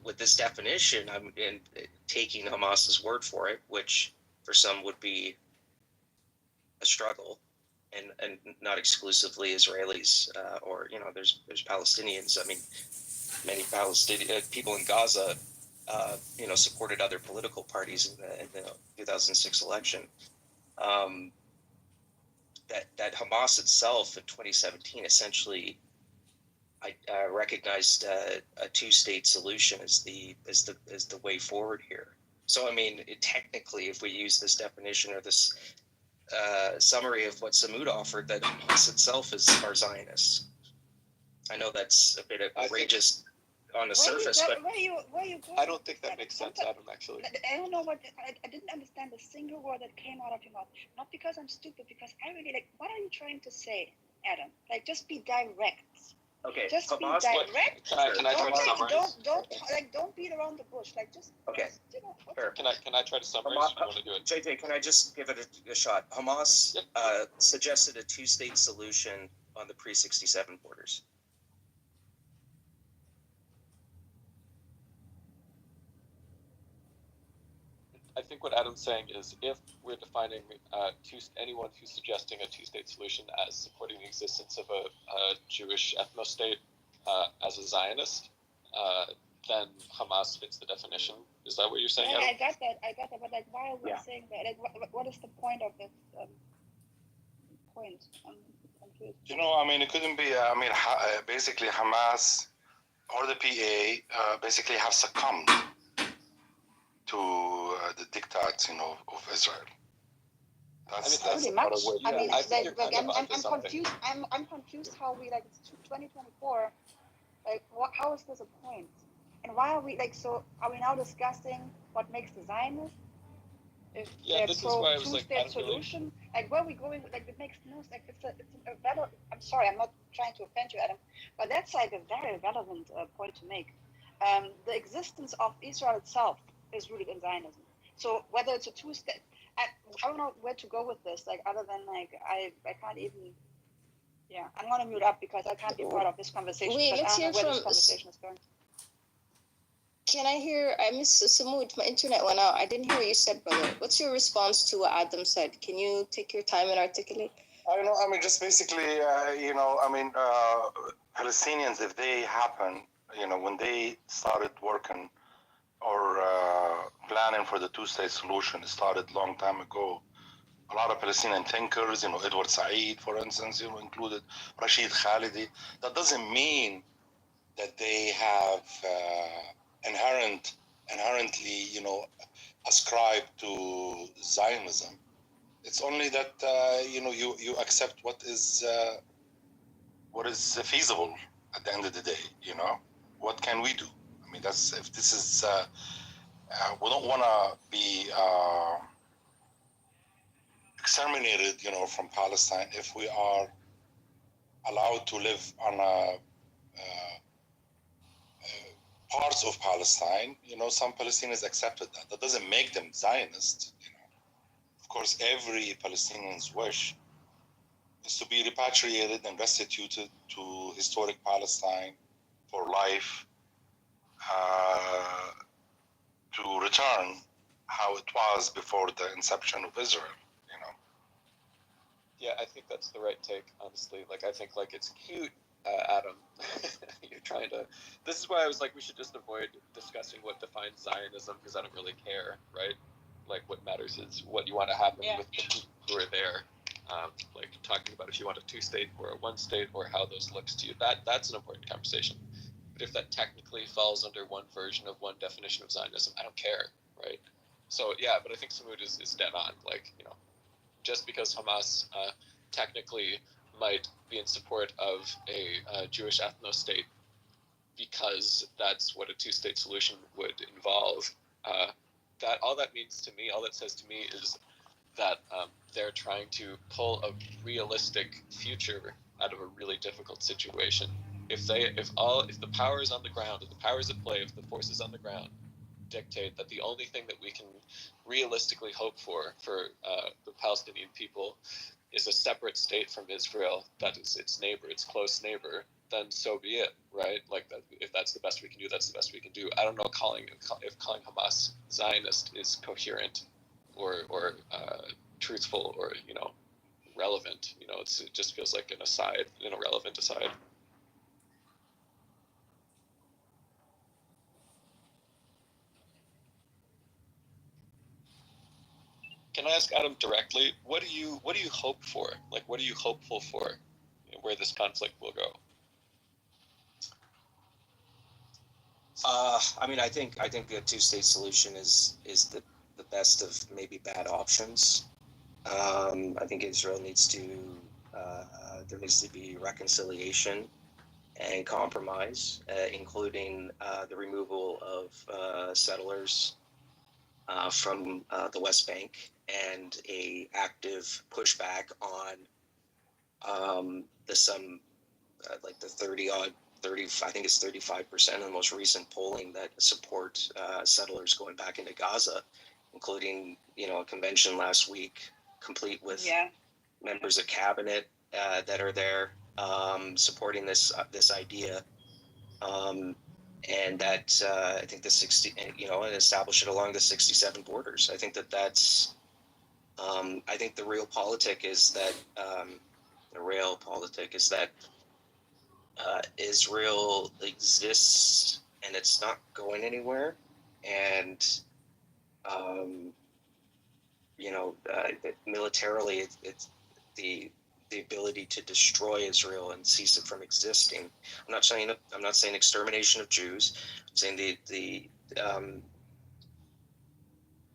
[SPEAKER 8] with this definition, I'm taking Hamas's word for it, which for some would be a struggle, and not exclusively Israelis, or there's Palestinians. Many Palestinian people in Gaza, supported other political parties in the 2006 election. That Hamas itself in 2017 essentially recognized a two-state solution as the way forward here. So technically, if we use this definition or this summary of what Samut offered, that Hamas itself are Zionists. I know that's a bit outrageous on the surface, but
[SPEAKER 7] where you going?
[SPEAKER 6] I don't think that makes sense, Adam. Actually,
[SPEAKER 7] I don't know I didn't understand a single word that came out of your mouth. Not because I'm stupid, because I really what are you trying to say, Adam? Just be direct.
[SPEAKER 8] Okay.
[SPEAKER 7] Just
[SPEAKER 8] Hamas,
[SPEAKER 7] be direct.
[SPEAKER 6] Can I try to summarize?
[SPEAKER 7] Don't beat around the bush.
[SPEAKER 8] Okay. Fair.
[SPEAKER 6] Can I try to summarize?
[SPEAKER 8] Hamas,
[SPEAKER 6] You want to do it?
[SPEAKER 8] JJ, can I just give it a shot? Hamas suggested a two-state solution on the pre-67 borders.
[SPEAKER 6] I think what Adam's saying is, if we're defining anyone who's suggesting a two-state solution as supporting the existence of a Jewish ethno-state, as a Zionist, then Hamas fits the definition. Is that what you're saying?
[SPEAKER 7] Yeah, I got that. But like, why are we saying that? Like, what is the point of this point? I'm confused.
[SPEAKER 9] You know, I mean, it couldn't be. I mean, basically, Hamas or the PA basically have succumbed to the dictats, of Israel. That's
[SPEAKER 7] pretty much. I mean, I'm confused.
[SPEAKER 6] Something.
[SPEAKER 7] I'm confused how we it's 2024. Like, how is this a point? And why are we so? Are we now discussing what makes the Zionist? If they're pro two-state solution, where are we going? It makes no sense. It's a valid. I'm sorry, I'm not trying to offend you, Adam, but that's a very relevant point to make. The existence of Israel itself is rooted in Zionism. So whether it's a two-state, I don't know where to go with this. Other than I can't even. Yeah, I'm gonna mute up because I can't be part of this conversation.
[SPEAKER 10] Wait, let's hear from.
[SPEAKER 7] This conversation is going.
[SPEAKER 10] Can I hear? I missed Samud. My internet went out. I didn't hear what you said, brother. What's your response to what Adam said? Can you take your time and articulate?
[SPEAKER 9] I don't know. I mean, just basically, Palestinians, if they happen, when they started working or planning for the two-state solution, it started a long time ago. A lot of Palestinian thinkers, Edward Said, for instance, included Rashid Khalidi. That doesn't mean that they have inherently, ascribe to Zionism. It's only that you accept what is feasible at the end of the day. What can we do? I mean, if this is we don't want to be exterminated, from Palestine if we are allowed to live on parts of Palestine. Some Palestinians accepted that. That doesn't make them Zionists. Of course, every Palestinian's wish is to be repatriated and restituted to historic Palestine for life, to return how it was before the inception of Israel.
[SPEAKER 6] Yeah, I think that's the right take, honestly. I think, it's cute, Adam. You're trying to... This is why I was we should just avoid discussing what defines Zionism, because I don't really care, right? What matters is what you want to happen with the people who are there. Talking about if you want a two-state or a one-state or how those looks to you. That's an important conversation. But if that technically falls under one version of one definition of Zionism, I don't care, right? So, yeah, but I think Samud is dead on. Just because Hamas technically might be in support of a Jewish ethno-state because that's what a two-state solution would involve, that all that means to me, all that says to me is that they're trying to pull a realistic future out of a really difficult situation. If the powers on the ground, if the powers at play, if the forces on the ground dictate that the only thing that we can realistically hope for the Palestinian people is a separate state from Israel that is its neighbor, its close neighbor, then so be it, right? If that's the best we can do, that's the best we can do. I don't know if calling Hamas Zionist is coherent or truthful or relevant. It just feels like an irrelevant aside. Can I ask Adam directly? What do you hope for? What are you hopeful for? Where this conflict will go?
[SPEAKER 8] I think a two-state solution is the best of maybe bad options. I think Israel needs to there needs to be reconciliation and compromise, including the removal of settlers from the West Bank and a active pushback on the 30 I think it's 35% of the most recent polling that support settlers going back into Gaza, including a convention last week complete with members of cabinet that are there supporting this idea, and that I think the 60 and establish it along the 67 borders. I think that's I think the real politic is that Israel exists and it's not going anywhere, and militarily, it's the ability to destroy Israel and cease it from existing. I'm not saying extermination of Jews. I'm saying the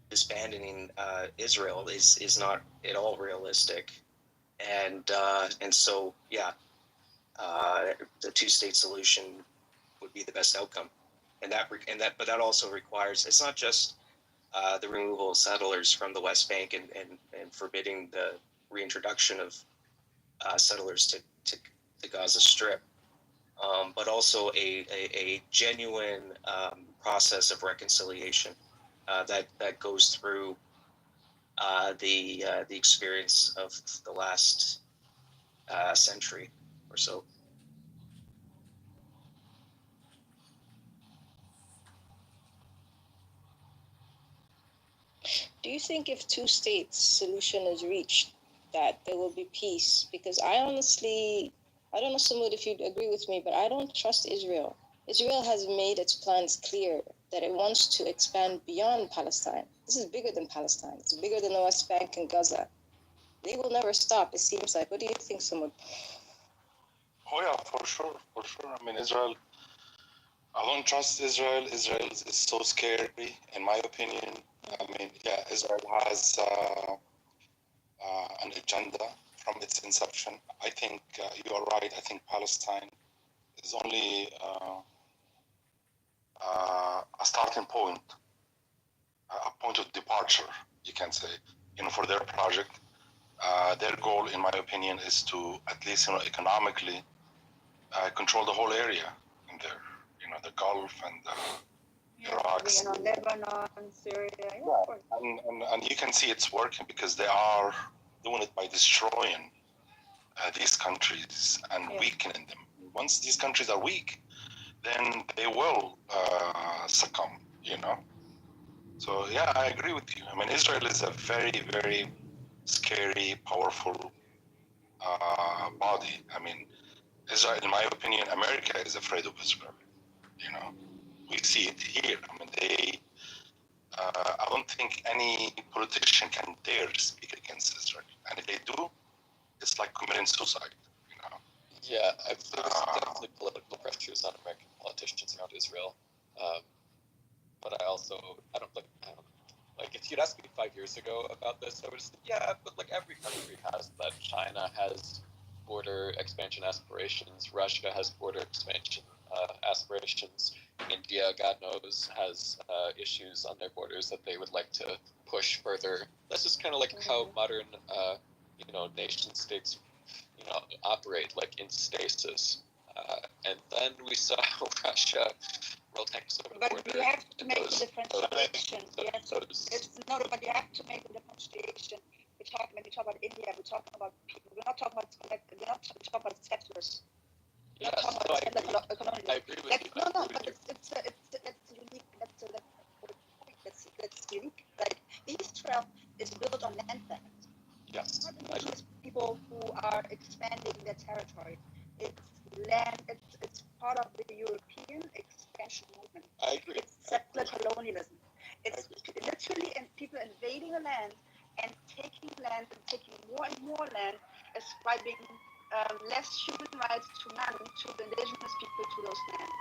[SPEAKER 8] disbanding Israel is not at all realistic, and so the two-state solution would be the best outcome, but that also requires, it's not just the removal of settlers from the West Bank and forbidding the reintroduction of settlers to the Gaza Strip, but also a genuine process of reconciliation that goes through the experience of the last century or so.
[SPEAKER 10] Do you think if two-state solution is reached, that there will be peace? Because I don't know, Samud, if you'd agree with me, but I don't trust Israel. Israel has made its plans clear that it wants to expand beyond Palestine. This is bigger than Palestine. It's bigger than the West Bank and Gaza. They will never stop, it seems like. What do you think, Samud?
[SPEAKER 9] Oh yeah, for sure. I mean, Israel. I don't trust Israel. Israel is so scary, in my opinion. I mean, yeah, Israel has an agenda from its inception. I think you are right. I think Palestine is only a starting point, a point of departure, you can say, for their project. Their goal, in my opinion, is to at least, economically control the whole area in there. The Gulf and Iraq.
[SPEAKER 7] Lebanon, Syria.
[SPEAKER 9] Yeah, and you can see it's working because they are doing it by destroying these countries and weakening them. Once these countries are weak, then they will succumb, So yeah, I agree with you. I mean, Israel is a very, very scary, powerful body. I mean, Israel, in my opinion, America is afraid of Israel. We see it here. I mean, I don't think any politician can dare speak against Israel, and if they do, it's like committing suicide.
[SPEAKER 6] Yeah, I've noticed definitely political pressures on American politicians around Israel, but I don't like if you'd asked me 5 years ago about this, I would have said, yeah, but like every country has that. China has border expansion aspirations. Russia has border expansion aspirations. India, God knows, has issues on their borders that they would like to push further. That's just kind of like how modern, nation states, operate, like in stasis. And then we saw Russia roll tanks over the border.
[SPEAKER 7] But you have to make the differentiation. But you have to make the differentiation. When we talk about India, we're talking about people. We're not talking about settlers.
[SPEAKER 6] Yes, I agree with you.
[SPEAKER 7] But it's unique. That's unique. Like Israel is built on land facts.
[SPEAKER 6] Yes.
[SPEAKER 7] Not indigenous people who are expanding their territory. It's land. It's part of the European expansion movement.
[SPEAKER 6] I agree.
[SPEAKER 7] It's settler colonialism. It's literally people invading a land and taking land and taking more and more land, ascribing less human rights to none to the indigenous people to those lands.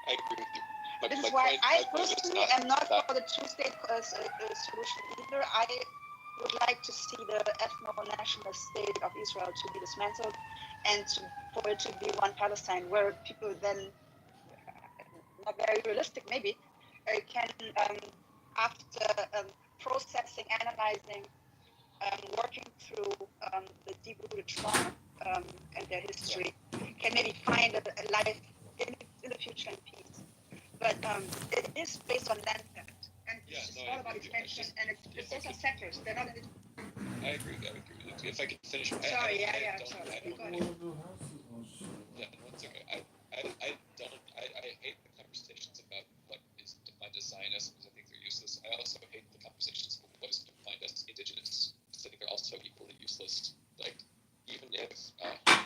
[SPEAKER 6] I agree with you.
[SPEAKER 7] This is why I personally am not for the two-state solution either. I would like to see the ethno-national state of Israel to be dismantled and for it to be one Palestine, where people then, not very realistic maybe, can, after processing, analyzing, working through the deep-rooted trauma and their history, can maybe find a life in the future in peace. But it is based on land theft, and it's all about expansion, and it's based on sectors. They're not.
[SPEAKER 6] I agree with you. If I could finish.
[SPEAKER 7] Sorry.
[SPEAKER 6] Go ahead.
[SPEAKER 7] Yeah,
[SPEAKER 6] no, it's okay. I hate the conversations about what is defined as Zionist because I think they're useless. I also hate the conversations about what is defined as indigenous because I think they're also equally useless. Like, even if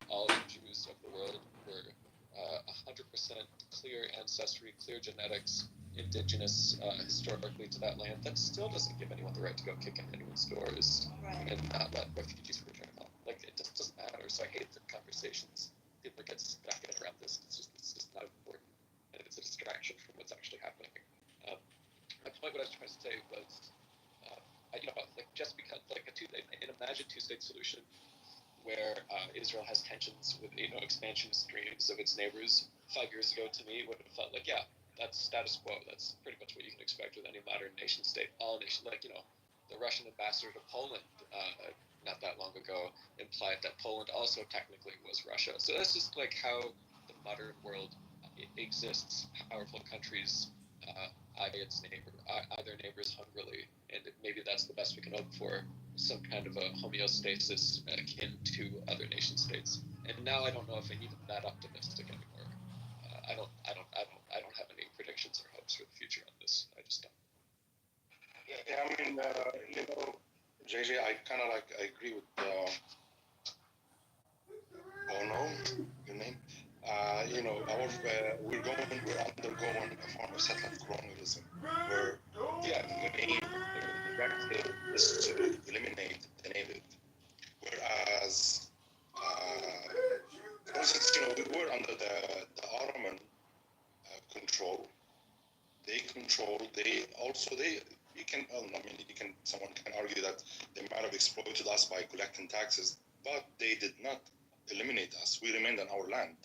[SPEAKER 6] all the Jews of the world were 100% clear ancestry, clear genetics, indigenous historically to that land, that still doesn't give anyone the right to go kick in anyone's doors and not let refugees return home. Like, it just doesn't matter. So I hate the conversations people get stuck in around this. It's just not important, and it's a distraction from what's actually happening. My point, what I was trying to say was, just because, an imagined two-state solution where Israel has tensions with, expansionist dreams of its neighbors 5 years ago, to me would have felt like, yeah, that's status quo. That's pretty much what you can expect with any modern nation state. All nation, the Russian ambassador to Poland not that long ago implied that Poland also technically was Russia. So that's just like how the modern world exists. Powerful countries eye their neighbors hungrily, and maybe that's the best we can hope for, some kind of a homeostasis akin to other nation states. And now I don't know if I'm even that optimistic anymore. I don't have any predictions or hopes for the future on this. I just don't.
[SPEAKER 9] Yeah, I mean, JJ, I kind of I agree with Bono, your name. We're undergoing a form of settler colonialism where the main objective is to eliminate the native. Whereas, for instance, we were under the Ottoman control. Someone can argue that they might have exploited us by collecting taxes, but they did not eliminate us. We remained on our land.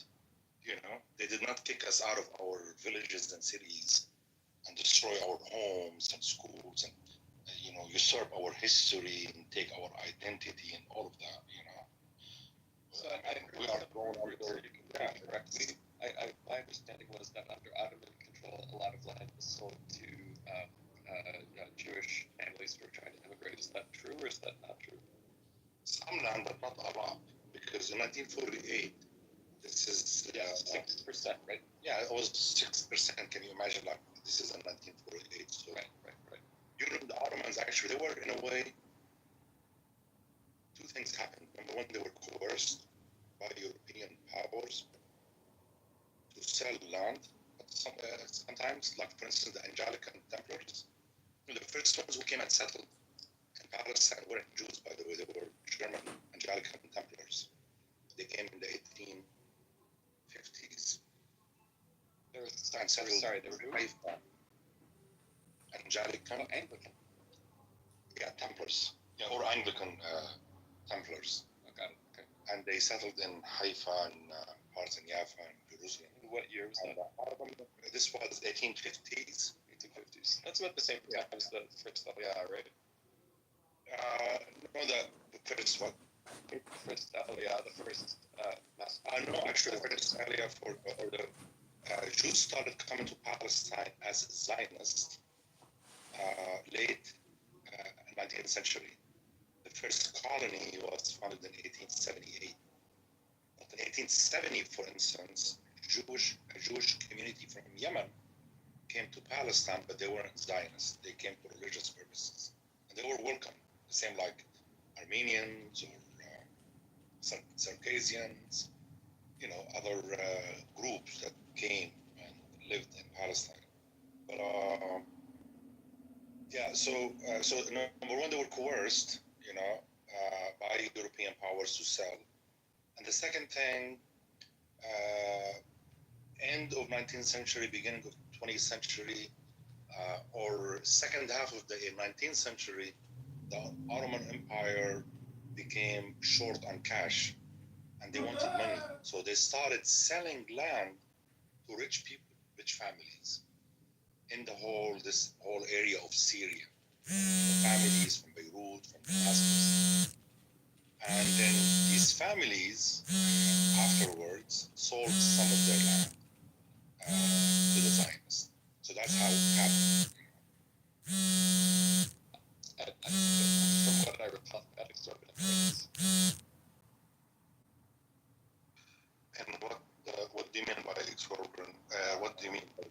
[SPEAKER 9] They did not kick us out of our villages and cities and destroy our homes and schools and, usurp our history and take our identity and all of that,
[SPEAKER 6] So we are going correctly. My understanding was that under Ottoman control, a lot of land was sold to Jewish families who were trying to immigrate. Is that true, or is that not true?
[SPEAKER 9] Some land, but not a lot, because in 1948, this is
[SPEAKER 6] 6%, right?
[SPEAKER 9] Yeah, it was 6%. Can you imagine? This is in 1948. So
[SPEAKER 6] right.
[SPEAKER 9] During the Ottomans, actually, they were in a way. Two things happened. Number one, they were coerced by European powers to sell land. But sometimes, like for instance, the Anglican Templars, the first ones who came and settled in Palestine weren't Jews, by the way. They were German Anglican Templars. They came in the 1850s.
[SPEAKER 6] They were
[SPEAKER 9] Haifa. Anglican. Yeah, Templars. Yeah, or Anglican Templars.
[SPEAKER 6] Okay.
[SPEAKER 9] And they settled in Haifa and parts in Jaffa and Jerusalem.
[SPEAKER 6] What year was that?
[SPEAKER 9] This was 1850s.
[SPEAKER 6] 1850s. That's about the same time as the first Aliyah, right?
[SPEAKER 9] No, the first one.
[SPEAKER 6] The first Aliyah, the first
[SPEAKER 9] no, actually, the first Aliyah the Jews started coming to Palestine as Zionists late 19th century. The first colony was founded in 1878. But in 1870, for instance, a Jewish community from Yemen came to Palestine, but they weren't Zionists. They came for religious purposes. And they were welcome, the same like Armenians or Circassians, other groups that came and lived in Palestine. But so number one, they were coerced, by European powers to sell. And the second thing, end of 19th century, beginning of 20th century, or second half of the 19th century, the Ottoman Empire became short on cash and they wanted money. So they started selling land to rich people, rich families in this whole area of Syria. The families from Beirut, from Damascus. And then these families afterwards sold some of their land to the Zionists. So that's how it happened.
[SPEAKER 6] From what I recall, that exorbitant rates.
[SPEAKER 9] And what do you mean by exorbitant? What do you mean by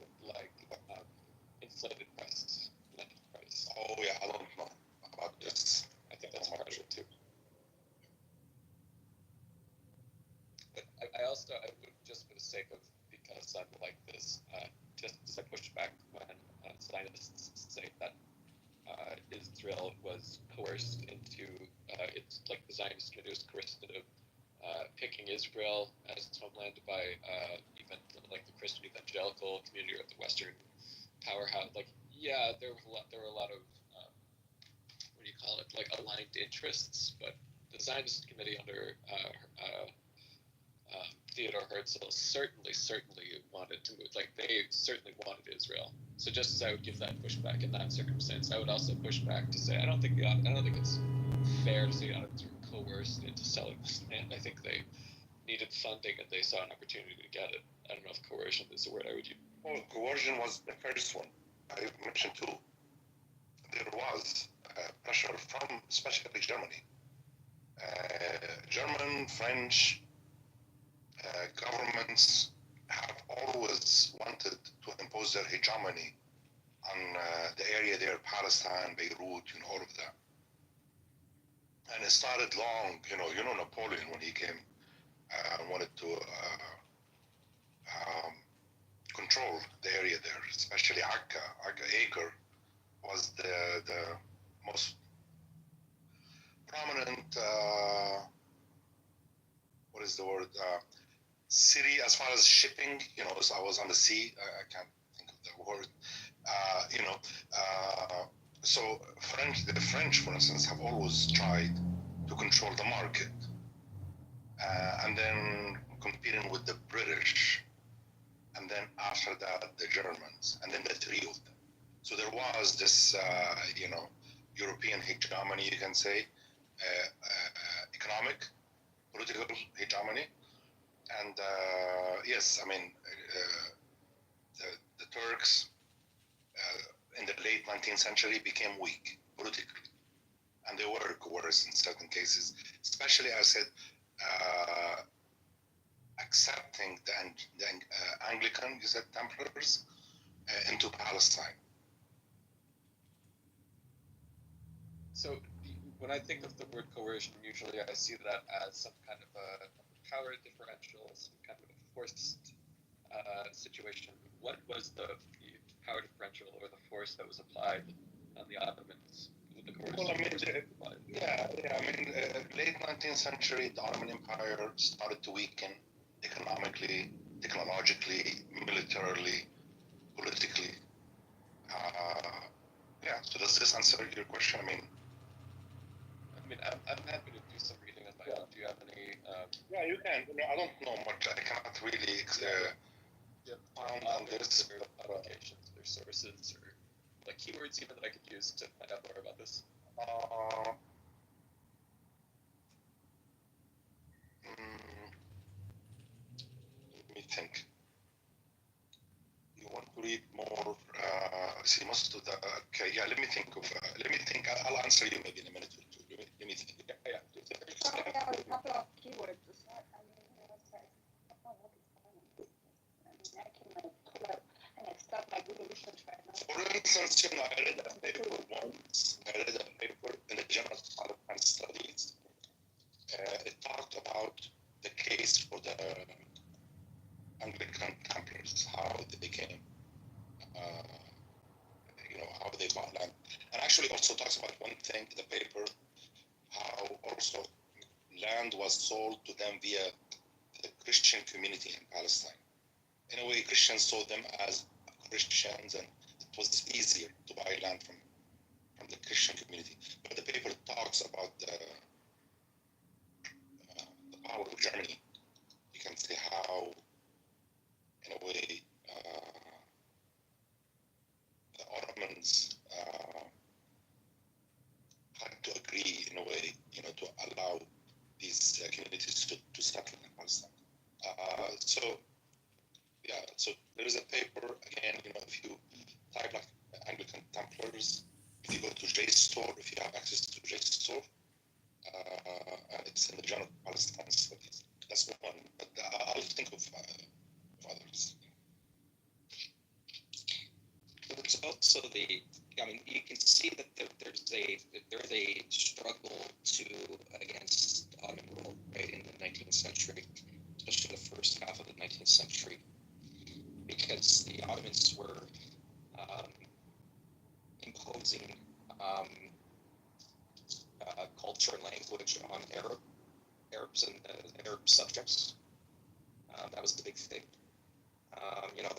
[SPEAKER 6] inflated prices, land price?
[SPEAKER 9] Oh yeah, I don't know about this.
[SPEAKER 6] I think that's part of it too. But I also, just for the sake of, because I'm like this, just as I push back when Zionists say that Israel was coerced into, it's like the Zionist community was coerced into picking Israel as homeland by even like the Christian evangelical community or the Western powerhouse. Like, yeah, there were a lot of what do you call it, like aligned interests, but the Zionist committee under Theodore Herzl certainly wanted to move. Like, they certainly wanted Israel. So just as I would give that pushback in that circumstance, I would also push back to say I don't think it's fair to say the Ottomans were coerced into selling this land. I think they needed funding and they saw an opportunity to get it. I don't know if coercion is the word I would use.
[SPEAKER 9] Well, coercion was the first one. I mentioned too. There was pressure from especially Germany. German, French governments have always wanted to impose their hegemony on the area there, Palestine, Beirut, and all of that. And it started long, Napoleon, when he came, wanted to control the area there, especially Akka. Acre was the most prominent, what is the word, city as far as shipping, so I was on the sea, I can't think of the word, so the French, for instance, have always tried to control the market, and then competing with the British, and then after that, the Germans, and then the three of them. So there was this, European hegemony, you can say, economic, political hegemony. And yes, I mean, the Turks in the late 19th century became weak politically, and they were coerced in certain cases, especially, I said, accepting the Anglican, you said, Templars into Palestine.
[SPEAKER 6] So when I think of the word coercion, usually I see that as some kind of a power differential, some kind of a forced situation. What was the power differential or the force that was applied on the Ottomans?
[SPEAKER 9] Well, I mean, late 19th century, the Ottoman Empire started to weaken economically, technologically, militarily, politically. So does this answer your question?
[SPEAKER 6] I'm happy to do some reading on my own. Do you have any?
[SPEAKER 9] Yeah, you can. I don't know much. I cannot really found on this.
[SPEAKER 6] Publications or sources or like keywords even that I could use to find out more about this.
[SPEAKER 9] Let me think. You want to read more? See, most of the. Okay, yeah. Let me think. I'll answer you maybe in a minute or two. Let me think. Yeah.
[SPEAKER 7] A couple of keywords.
[SPEAKER 9] For instance, I read a paper once. In the Journal of Palestine Studies. It talked about the case for the Anglican Templars, how they came, how they bought land. And actually also talks about one thing in the paper, how also land was sold to them via the Christian community in Palestine. In a way, Christians saw them as Christians, and it was easier to buy land from the Christian community. But the paper talks about the power of Germany. You can see how, in a way, the Ottomans had to agree, in a way, to allow these communities to settle in Palestine. So there is a paper, again, if you type like Anglican Templars, if you go to JSTOR, if you have access to JSTOR, it's in the Journal of Palestine Studies. That's one, but I'll think of others.
[SPEAKER 8] There's also you can see that there's a struggle against Ottoman rule, right, in the 19th century, especially especially the first half of the 19th century, because the Ottomans were imposing culture and language on Arabs and Arab subjects. That was the big thing.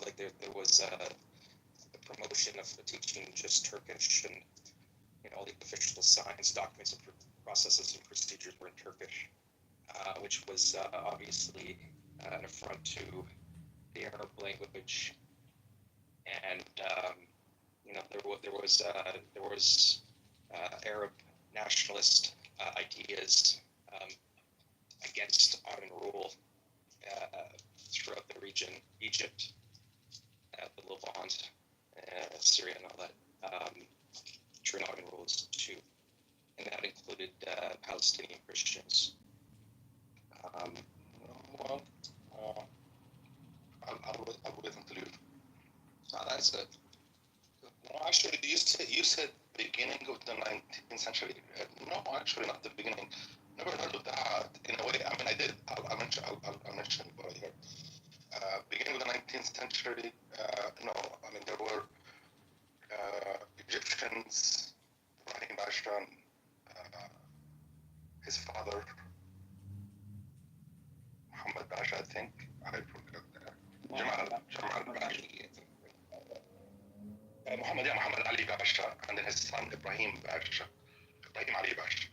[SPEAKER 8] Like there was the promotion of teaching just Turkish, and all the official signs, documents, and processes and procedures were in Turkish, which was obviously an affront to the Arab language. And there was Arab nationalist ideas against Ottoman rule throughout the region, Egypt, the Levant, Syria, and all that, during Ottoman rules too, and that included Palestinian Christians.
[SPEAKER 9] I'll wait until you.
[SPEAKER 8] That's it.
[SPEAKER 9] No, actually, you said beginning of the 19th century. No, actually, not the beginning. Never heard of that. In a way, I mean, I did. I'll mention what I heard. Beginning of the 19th century. No, I mean there were Egyptians, Ibrahim Pasha, his father, Muhammad Pasha, I think. I forgot that. Jamal Pasha. Muhammad Ali Pasha, and then his son Ibrahim Ali Pasha,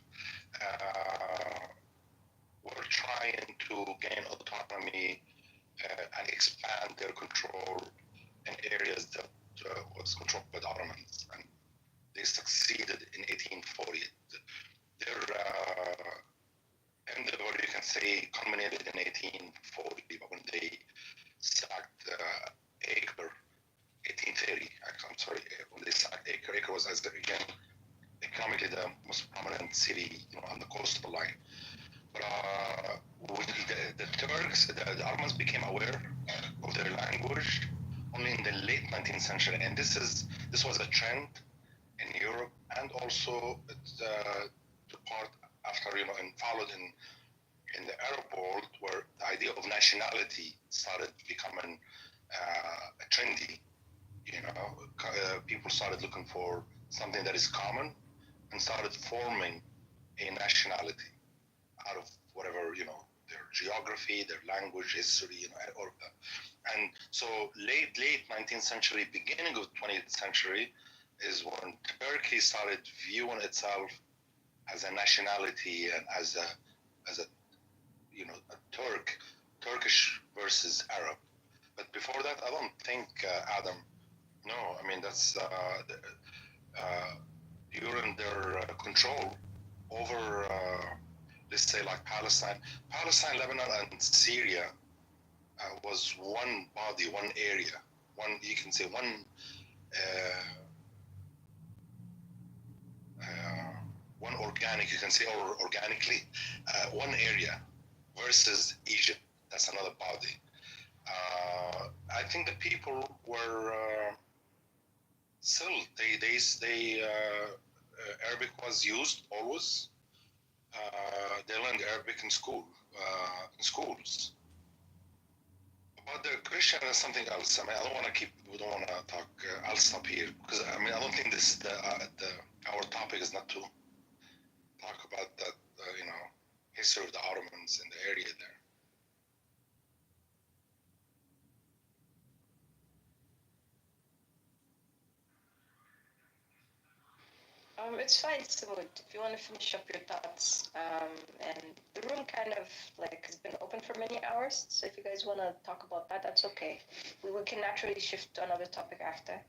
[SPEAKER 9] were trying to gain autonomy and expand their control in areas that was controlled by the Ottomans, and they succeeded in 1840. Their endeavor, you can say, culminated in 1840, when they sacked Acre. 1830, I'm sorry, when they sacked Acre. Acre was, again, economically the most prominent city, on the coastal line. But when the Turks, the Ottomans became aware of their language only in the late 19th century, and this was a trend in Europe, and also the part after, and followed in the Arab world, where the idea of nationality started becoming trendy. People started looking for something that is common and started forming a nationality out of whatever, their geography, their language, history, and so late 19th century, beginning of 20th century is when Turkey started viewing itself as a nationality and as a Turkish versus Arab. But before that, I don't think, Adam. No, I mean that's during their control over, let's say, like Palestine, Lebanon, and Syria was one body, one area, you can say one organic, you can say, or organically, one area versus Egypt. That's another body. I think the people were still they Arabic was used always. They learned Arabic in schools. But the Christian is something else. I mean, we don't want to talk. I'll stop here because I don't think this is our topic is not to talk about that. History of the Ottomans in the area there.
[SPEAKER 10] It's fine, Samud. If you want to finish up your thoughts, and the room kind of has been open for many hours, so if you guys want to talk about that, that's okay. We can naturally shift to another topic after.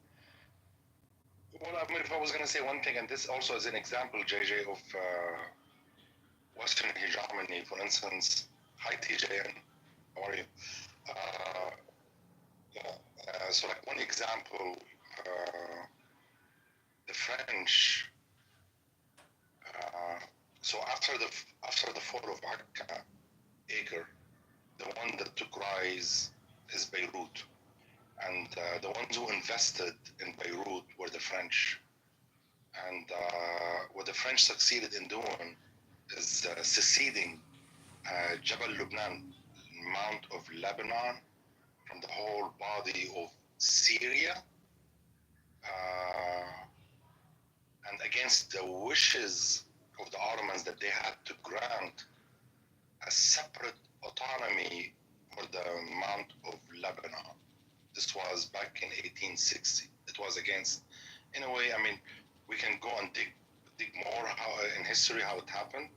[SPEAKER 9] Well, I mean, if I was going to say one thing, and this also is an example, JJ, of Western hegemony, for instance. Hi, TJ, how are you? So, one example, the French. So after the fall of Akka, Acre, the one that took rise is Beirut, and the ones who invested in Beirut were the French. And what the French succeeded in doing is seceding Jabal Lubnan, Mount of Lebanon, from the whole body of Syria, and against the wishes of the Ottomans that they had to grant a separate autonomy for the Mount of Lebanon. This was back in 1860. It was against, in a way, I mean, we can go and dig more in history how it happened,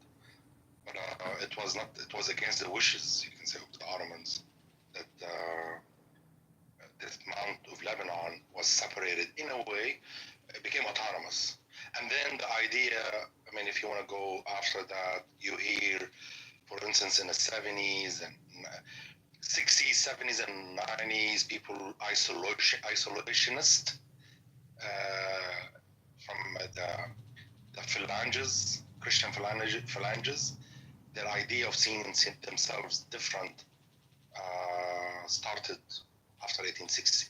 [SPEAKER 9] but it was not. It was against the wishes, you can say, of the Ottomans that this Mount of Lebanon was separated in a way, it became autonomous. And then the idea, I mean, if you want to go after that, you hear, for instance, in the 70s and 60s, 70s, and 90s, people isolationist from the phalanges, Christian phalanges, their idea of seeing themselves different started after 1860.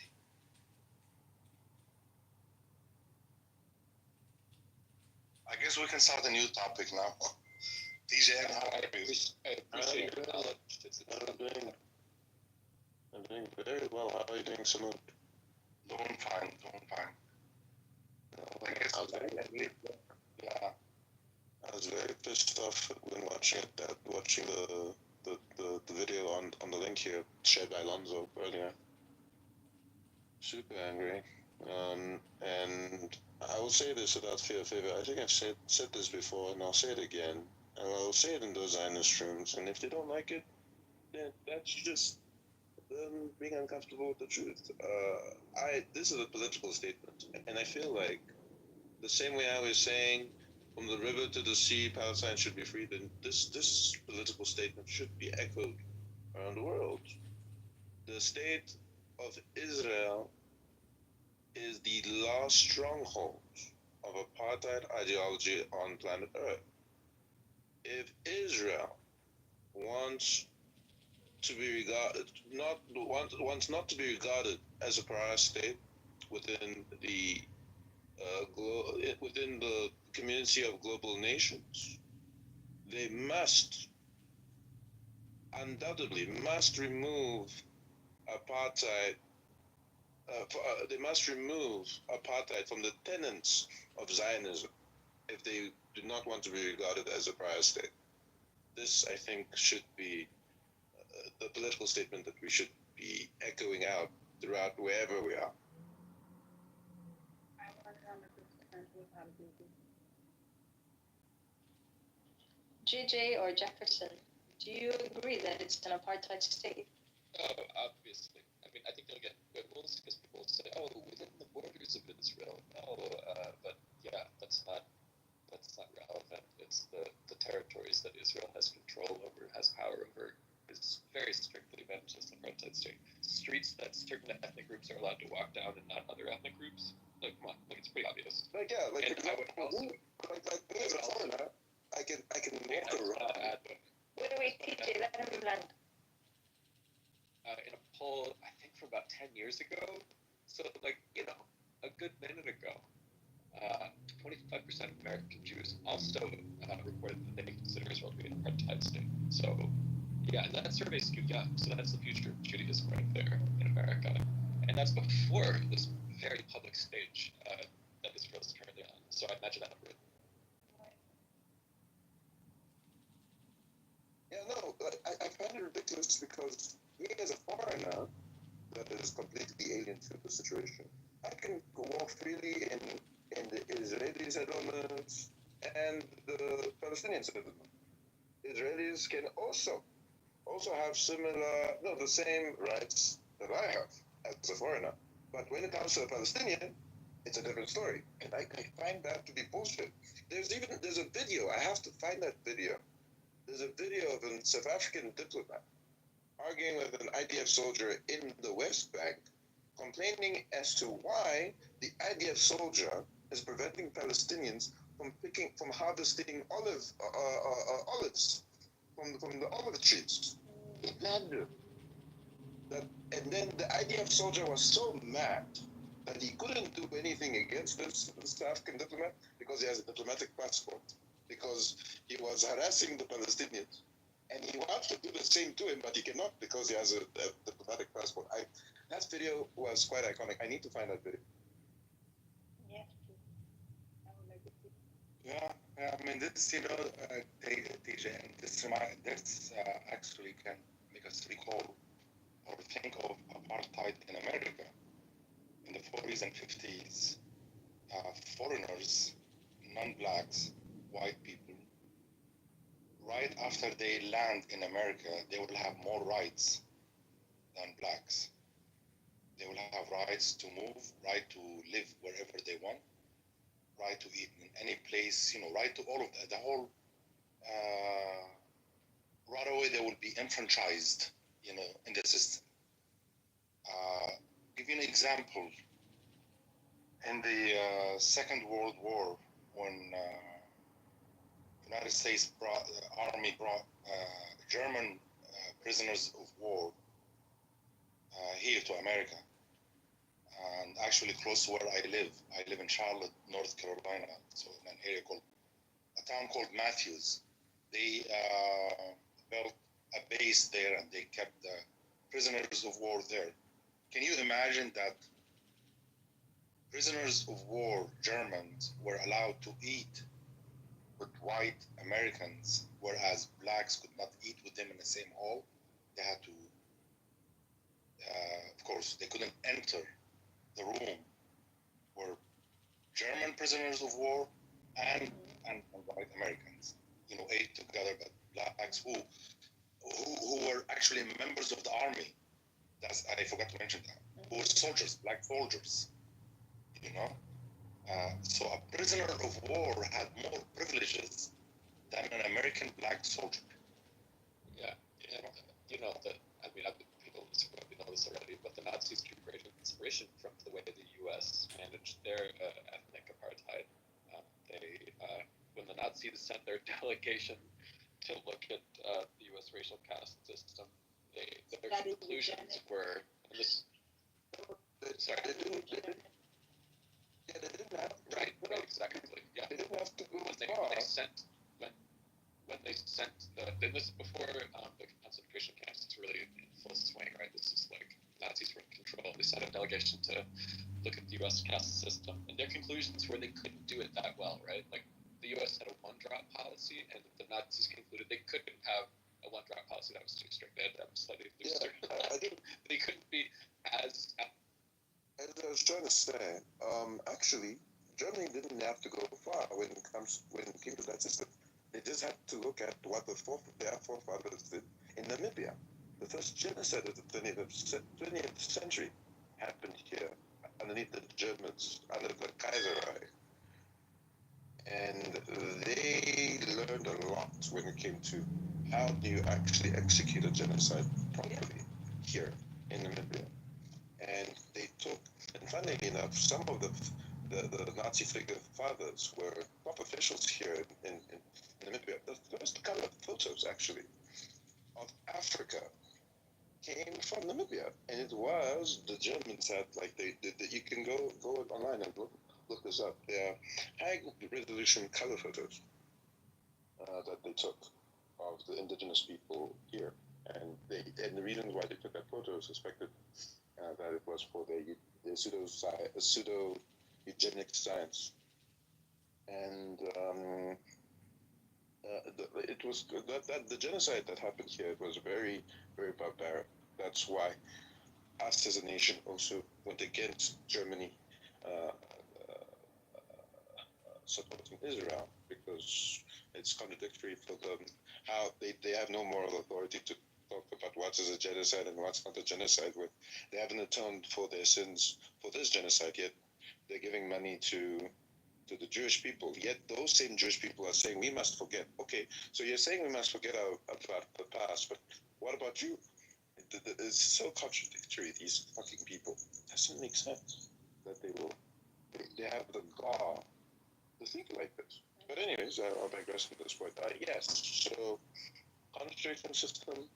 [SPEAKER 9] I guess we can start a new topic now. DJ, how are you?
[SPEAKER 11] I'm doing very well. How are you doing, Samud?
[SPEAKER 9] Doing fine. I guess
[SPEAKER 11] yeah. I was very pissed off when watching the video on the link here shared by Alonso earlier. Super angry. And I will say this without fear of favor. I think I've said this before, and I'll say it again. And I'll say it in those Zionist rooms. And if they don't like it, then that's just them being uncomfortable with the truth. This is a political statement, and I feel like the same way I was saying, from the river to the sea, Palestine should be free, then this political statement should be echoed around the world. The state of Israel is the last stronghold of apartheid ideology on planet Earth. If Israel wants to be regarded, wants not to be regarded as a pariah state within the community of global nations, they undoubtedly must remove apartheid. They must remove apartheid from the tenets of Zionism if they do not want to be regarded as a pariah state. This, I think, should be the political statement that we should be echoing out throughout wherever we are.
[SPEAKER 10] JJ or Jefferson, do you agree that it's an apartheid state?
[SPEAKER 6] Oh, obviously. I mean, I think you'll get quibbles because people say, "Oh, within the borders of Israel." No, but yeah, that's not relevant. It's the territories that Israel has control over, has power over, is very strictly managed as an apartheid state. Streets that certain ethnic groups are allowed to walk down and not other ethnic groups. Like, come on, like it's pretty obvious.
[SPEAKER 11] Like yeah, like
[SPEAKER 6] and I would also,
[SPEAKER 11] as a foreigner, I can walk around.
[SPEAKER 10] Wait, TJ, let him land.
[SPEAKER 6] In a poll, I think from about 10 years ago, so like, a good minute ago, 25% of American Jews also reported that they consider Israel to be an apartheid state. So, yeah, that survey skewed young. So that's the future of Judaism right there in America. And that's before this very public stage that Israel is currently on. So I imagine that number.
[SPEAKER 11] Yeah, no, I find it ridiculous because me as a foreigner that is completely alien to the situation, I can walk freely in the Israeli settlements and the Palestinian settlement. Israelis can also have the same rights that I have as a foreigner. But when it comes to a Palestinian, it's a different story. And I find that to be bullshit. There's a video, I have to find that video. There's a video of a South African diplomat arguing with an IDF soldier in the West Bank, complaining as to why the IDF soldier is preventing Palestinians from harvesting olives from the olive trees. And then the IDF soldier was so mad that he couldn't do anything against this South African diplomat because he has a diplomatic passport, because he was harassing the Palestinians. And he watched to do the same to him, but he cannot because he has a diplomatic passport. That video was quite iconic. I need to find that video.
[SPEAKER 7] Yes. I will make it.
[SPEAKER 9] Yeah, I mean, this, TJ, and this actually can make us recall or think of apartheid in America in the 40s and 50s. Foreigners, non-blacks, white people, right after they land in America, they will have more rights than blacks. They will have rights to move, right to live wherever they want, right to eat in any place, right to all of that. The whole, right away they will be enfranchised, in the system. Give you an example. In the Second World War, when United States Army brought German prisoners of war here to America, and actually close to where I live in Charlotte, North Carolina, so in an area a town called Matthews. They built a base there, and they kept the prisoners of war there. Can you imagine that prisoners of war, Germans, were allowed to eat with white Americans, whereas blacks could not eat with them in the same hall? They had to, of course, they couldn't enter the room where German prisoners of war and white Americans, ate together, but blacks who were actually members of the army. I forgot to mention that. Who were soldiers, black soldiers. So a prisoner of war had more privileges than an American black soldier.
[SPEAKER 6] Yeah, people probably know this already, but the Nazis drew great inspiration from the way the U.S. managed their ethnic apartheid. When the Nazis sent their delegation to look at the U.S. racial caste system, their conclusions were, and this. Sorry.
[SPEAKER 11] Yeah, they didn't have to.
[SPEAKER 6] Right, exactly. Yeah,
[SPEAKER 11] they didn't have to go
[SPEAKER 6] when they sent then this is before the concentration camps is really in full swing, right? This is like Nazis were in control. They sent a delegation to look at the U.S. caste system, and their conclusions were they couldn't do it that well, right? Like the U.S. had a one-drop policy, and the Nazis concluded they couldn't have a one-drop policy that was too strict. They had to have slightly looser. They couldn't be as.
[SPEAKER 11] As I was trying to say, actually, Germany didn't have to go far when it came to that system. They just had to look at what their forefathers did in Namibia. The first genocide of the 20th century happened here underneath the Germans, under the Kaiserreich. And they learned a lot when it came to how do you actually execute a genocide properly here in Namibia. And they took, and funnily enough, some of the Nazi fathers were top officials here in Namibia. The first kind of photos, actually, of Africa came from Namibia, and it was the Germans had you can go online and look this up. They're high resolution color photos that they took of the indigenous people here, and the reason why they took that photo is suspected that it was for the pseudo eugenic science, and it was that the genocide that happened here was very, very barbaric. That's why us as a nation also went against Germany supporting Israel, because it's contradictory for them how they have no moral authority to talk about what is a genocide and what's not a genocide. With they haven't atoned for their sins for this genocide yet. They're giving money to the Jewish people. Yet those same Jewish people are saying we must forget. Okay, so you're saying we must forget about the past, but what about you? It's so contradictory. These fucking people. It doesn't make sense that they have the gall to think like this. But anyways, I'll digress at this point. Yes, so concentration system.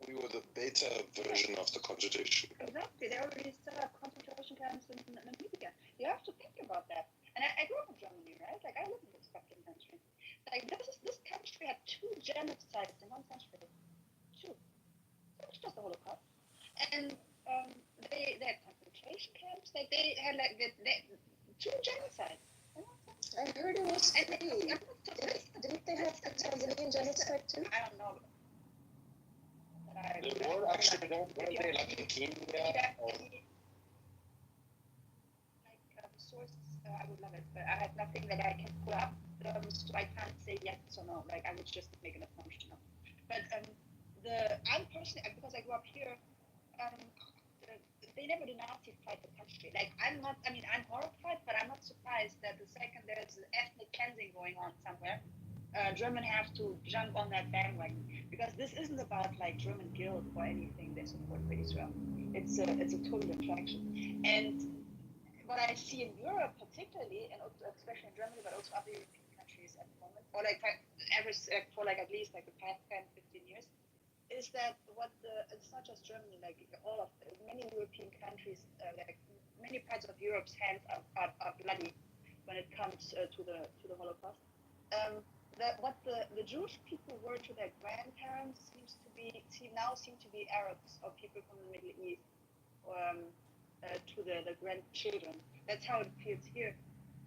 [SPEAKER 11] We were the beta version of the concentration.
[SPEAKER 7] Exactly. They already set up concentration camps in Namibia. You have to think about that. And I grew up in Germany, right? I live in this fucking country. This country had 2 genocides in 1 century.
[SPEAKER 12] and they had concentration camps. Like they had like two genocides.
[SPEAKER 10] I heard it was
[SPEAKER 12] And
[SPEAKER 10] three. Didn't they have the Tanzanian genocide too?
[SPEAKER 12] I don't know.
[SPEAKER 1] They were actually, weren't they like in Kenya? Or...
[SPEAKER 12] Source, I would love it, but I have nothing that I can pull up, so I can't say yes or no. Like I would just make an assumption. But I'm personally, because I grew up here, they never denazified the country. Like I'm horrified, but I'm not surprised that the second there's ethnic cleansing going on somewhere, Germans have to jump on that bandwagon, because this isn't about like German guilt or anything they support for Israel. It's a total attraction. And what I see in Europe particularly, and especially in Germany, but also other European countries at the moment, or like for like at least like the past 10, 15 years, is that it's not just Germany, like all of many European countries, like many parts of Europe's hands are bloody when it comes to the Holocaust. What the Jewish people were to their grandparents seem to be Arabs or people from the Middle East. To the grandchildren. That's how it feels here,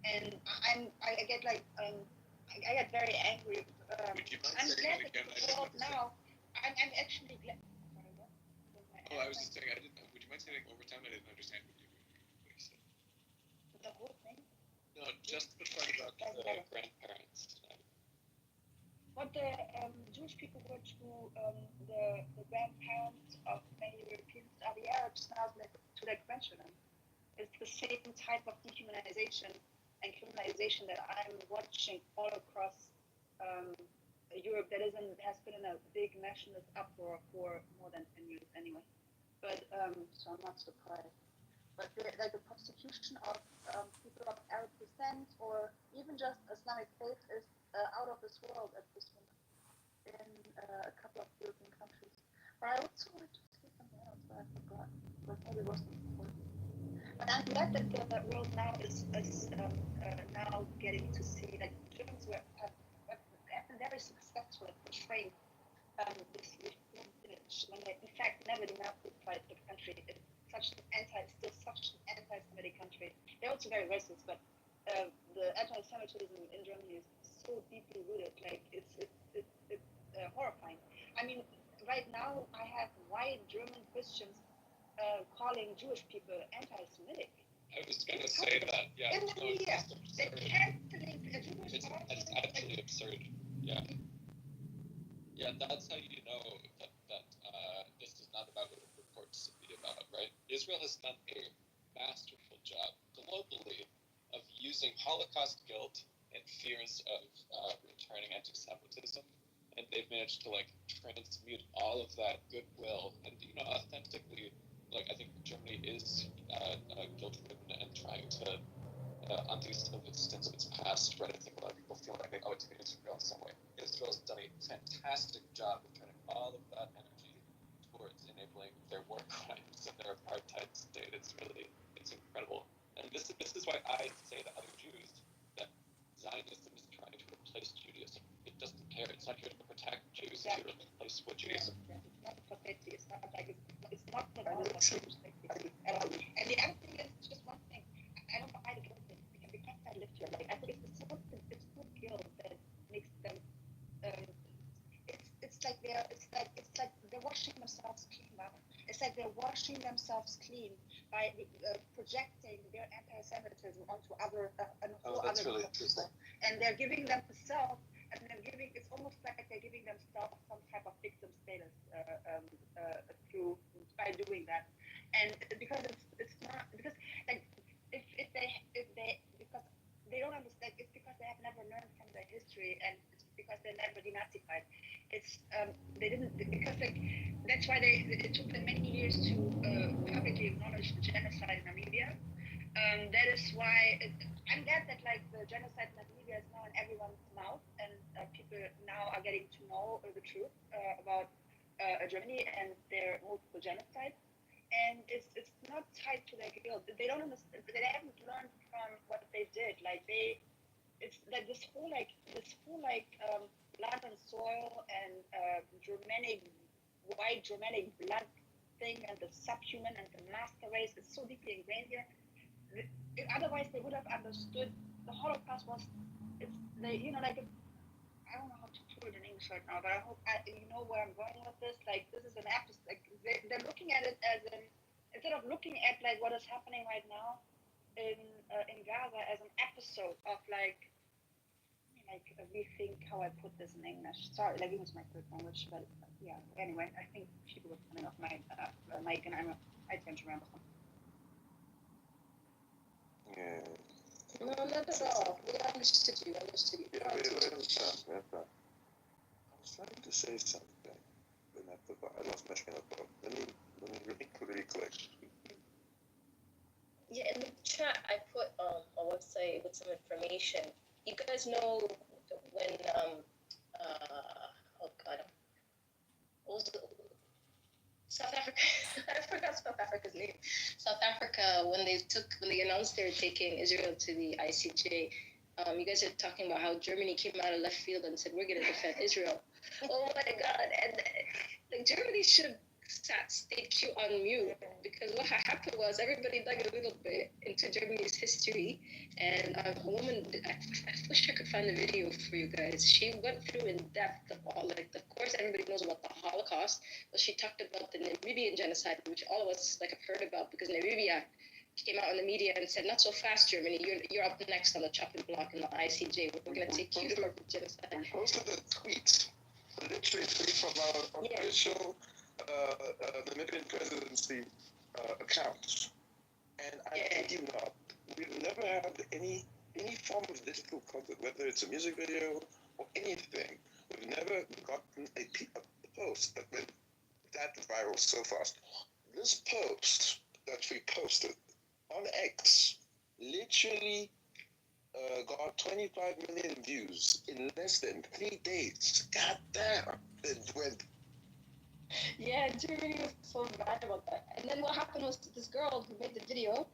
[SPEAKER 12] and I get like I get very angry. I'm glad that the world now. I'm actually glad. Sorry, what?
[SPEAKER 6] Oh, I was just saying. Would you mind saying it one more time? I didn't understand what you said.
[SPEAKER 12] The whole thing.
[SPEAKER 6] No, just the part about the grandparents.
[SPEAKER 12] What the Jewish people were to the grandparents of many Europeans are the Arabs now to their grandchildren. It's the same type of dehumanization and criminalization that I'm watching all across Europe that has been in a big nationalist uproar for more than 10 years anyway. But so I'm not surprised. But the persecution of people of Arab descent or even just Islamic faith is out of this world at this moment in a couple of European countries. But I also wanted to say something else, but I forgot. But maybe it wasn't important. But I'm glad that the world now is now getting to see that Germans have been very successful at portraying this image when they in fact never denazified the country. It's still such an anti-Semitic country. They're also very racist, but the anti-Semitism in Germany is so deeply rooted. Like it's horrifying. I mean, right now I have white German Christians calling Jewish people anti-Semitic.
[SPEAKER 6] I was going to say that. Yeah.
[SPEAKER 12] In the media, they're canceling a Jewish.
[SPEAKER 6] It's absolutely absurd. Yeah. Yeah, that's how you know that this is not about what it purports to be about, right? Israel has done a masterful job globally of using Holocaust guilt and fears of returning anti-Semitism, and they've managed to like transmute all of that goodwill and authentically, like I think Germany is guilt-ridden and trying to undo some of its sins of its past, right? I think a lot of people feel like they owe it to Israel in some way. Israel's done a fantastic job of turning all of that energy towards enabling their war crimes and their apartheid state. It's incredible. And this is why I say to other Jews that Zionism is trying to replace Judaism. It doesn't care. It's not here to protect Jews. It's here to replace what Judaism.
[SPEAKER 12] It's not protect. It's not like it's not about perspective at all. And the other thing is just one thing. I don't buy the guilt thing because I live here. Like I think it's so guilt that makes them. It's like they're washing themselves clean. It's like they're washing themselves clean by projecting their anti-Semitism onto other
[SPEAKER 1] really
[SPEAKER 12] people, and they're giving them the self, and it's almost like they're giving themselves some type of victim status by doing that, and because it's not because like if they because they don't understand, it's because they have never learned from their history, and it's because they're never denazified. It's they didn't because like that's why it took them many years to publicly acknowledge the genocide in Namibia. That is why I'm glad that like the genocide in Namibia is now in everyone's mouth, and people now are getting to know the truth about Germany and their multiple genocides. And it's not tied to their guilt. They don't understand. They haven't learned from what they did. Like it's like this whole land and soil and white Germanic blood thing and the subhuman and the master race is so deeply ingrained here. Otherwise, they would have understood the Holocaust was, it's they, you know, like I don't know how to put it in English right now, but I hope you know where I'm going with this. Like this is an episode. Like they're looking at it as an, instead of looking at like what is happening right now in Gaza as an episode of like rethink how I put this in English. Sorry, like English is my third language, but yeah. Anyway, I think people were coming off my mic, and I tend to remember something.
[SPEAKER 11] Yeah.
[SPEAKER 5] No, not at all. We understood you.
[SPEAKER 11] Yeah, we understand. I was trying to say something, but I lost my train of thought. Let me recollect.
[SPEAKER 10] Yeah, in the chat I put a website with some information. You guys know when oh god, what was the, South Africa? I forgot South Africa's name. South Africa, when they announced they were taking Israel to the ICJ, you guys are talking about how Germany came out of left field and said we're going to defend Israel. Oh my God! And like Germany should have stayed cute on mute, because what happened was everybody dug a little bit into Germany's history, and a woman, I wish I could find the video for you guys. She went through in depth of all, like, of course everybody knows about the Holocaust, but she talked about the Namibian genocide, which all of us like have heard about, because Namibia came out in the media and said, not so fast, Germany, you're up next on the chopping block in the ICJ. We're going to take you to the genocide.
[SPEAKER 11] We posted a tweet, literally from our official Namibian presidency account, and I kid you not, we've never had any form of digital content, whether it's a music video or anything. We've never gotten a post that went that viral so fast. This post that we posted on X literally got 25 million views in less than 3 days. God damn! It went.
[SPEAKER 10] Yeah, Germany was so mad about that. And then what happened was this girl who made the video,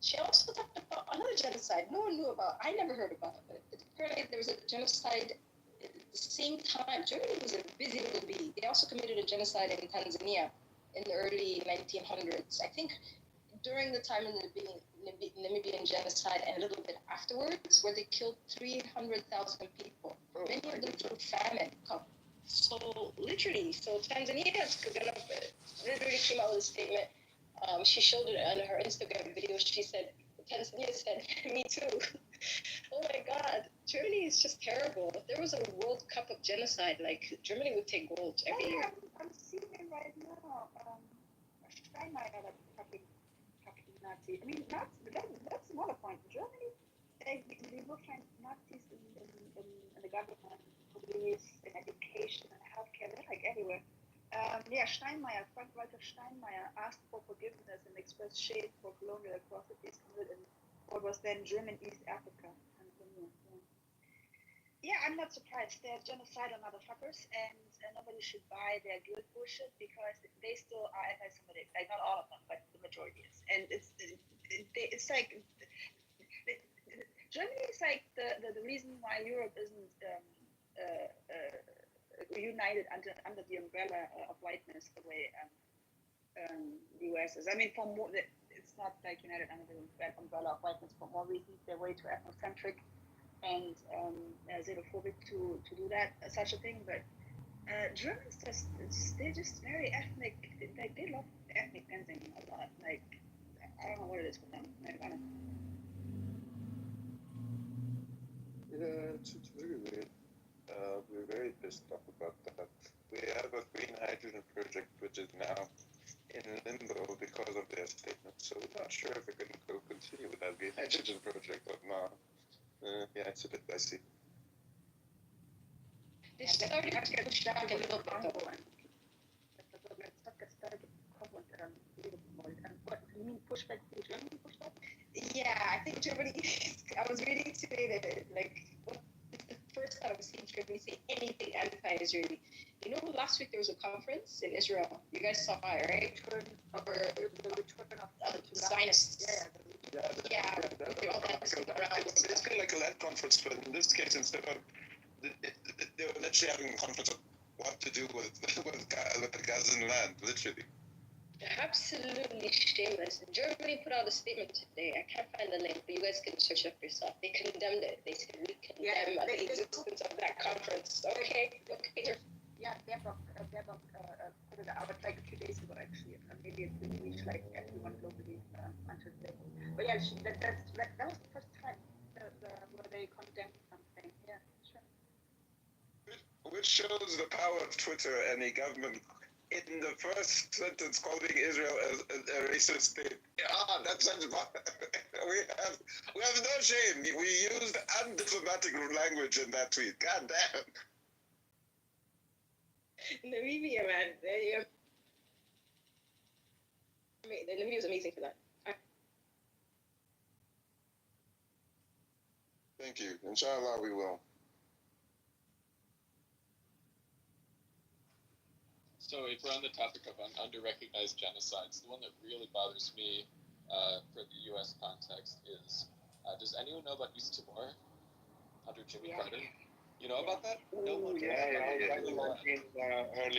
[SPEAKER 10] she also talked about another genocide no one knew about. I never heard about it. Apparently there was a genocide at the same time. Germany was a busy little bee. They also committed a genocide in Tanzania in the early 1900s. I think during the time in the Namibian genocide and a little bit afterwards, where they killed 300,000 people. Many of them through famine. So literally, Tanzania literally came out with a statement. She showed it on her Instagram video. She said, Tanzania said, me too. Oh my God, Germany is just terrible. If there was a World Cup of genocide, like Germany would take gold every year.
[SPEAKER 12] I'm seeing it right now. Steinmeier, like fucking Nazi. I mean, that's another point. Germany, they will find Nazis in the government, police, in education, and healthcare. They're like everywhere. Steinmeier, Frank-Walter Steinmeier asked for forgiveness and expressed shame for colonial atrocities committed in what was then German East Africa. Yeah, I'm not surprised. They're genocidal motherfuckers, and nobody should buy their guilt bullshit, because they still are anti-Semitic. Like, not all of them, but the majority is. And it's like Germany is like the reason why Europe isn't united under the umbrella of whiteness the way the US is. I mean, it's not like united under the umbrella of whiteness for more reasons. They're way too ethnocentric and xenophobic to do that, such a thing. But Germans they're just very ethnic. Like, they love ethnic cleansing a lot. Like, I don't know what it is with them. I don't know.
[SPEAKER 11] Yeah, it's very weird. We're very pissed off about that. We have a green hydrogen project which is now in limbo because of their statement. So we're not sure if we're going to continue with that green hydrogen project or not. Yeah, it's a bit dicey.
[SPEAKER 10] They started to push back a little bit though.
[SPEAKER 12] What do you mean pushback? Germany pushback?
[SPEAKER 10] Yeah, I think Germany. I was reading today that it's the first time I've seen Germany say anything anti-Israeli. You know, last week there was a conference in Israel. You guys saw it, right? The return of the Zionists. Yeah. They're all dancing around.
[SPEAKER 11] It's basically like a lab conference, but in this case, instead of they were literally having a conference of what to do with the Gazan land, literally.
[SPEAKER 10] Absolutely shameless. Germany put out a statement today. I can't find the link, but you guys can search it up yourself. They condemned it. They said we condemn the existence of that conference. Okay.
[SPEAKER 12] Yeah, Baerbock put it out like a few days ago, actually. Maybe it didn't reach like everyone globally until today. But yeah, that was the first time where they condemned something. Yeah, sure.
[SPEAKER 11] Which shows the power of Twitter and a government in the first sentence calling Israel a racist state. Yeah, that's such we have no shame. We used undiplomatic language in that tweet. God damn.
[SPEAKER 10] Namibia, man. Namibia was amazing for that.
[SPEAKER 11] Thank you. Inshallah, we will.
[SPEAKER 6] So if we're on the topic of under-recognized genocides, the one that really bothers me for the U.S. context is, does anyone know about East Timor under Jimmy Carter? You know about that? No one.
[SPEAKER 9] Early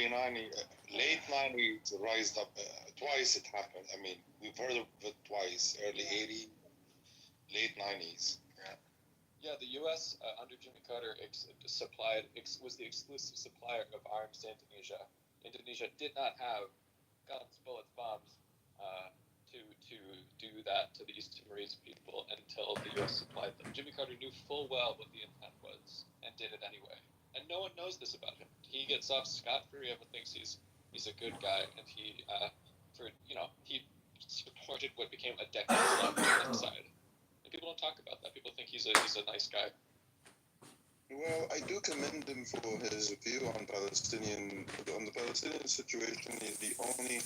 [SPEAKER 9] 90s, late 90s, rised up. Twice it happened. I mean, we've heard of it twice. Early 80s, late 90s.
[SPEAKER 6] Yeah, the U.S. Under Jimmy Carter was the exclusive supplier of arms to Indonesia. Indonesia did not have guns, bullets, bombs to do that to the East Timorese people until the U.S. supplied them. Jimmy Carter knew full well what the intent was and did it anyway. And no one knows this about him. He gets off scot-free. Everyone thinks he's a good guy, and he supported what became a decade-long genocide. And people don't talk about that. People think he's a nice guy.
[SPEAKER 11] Well, I do commend him for his view on the Palestinian situation. He's the only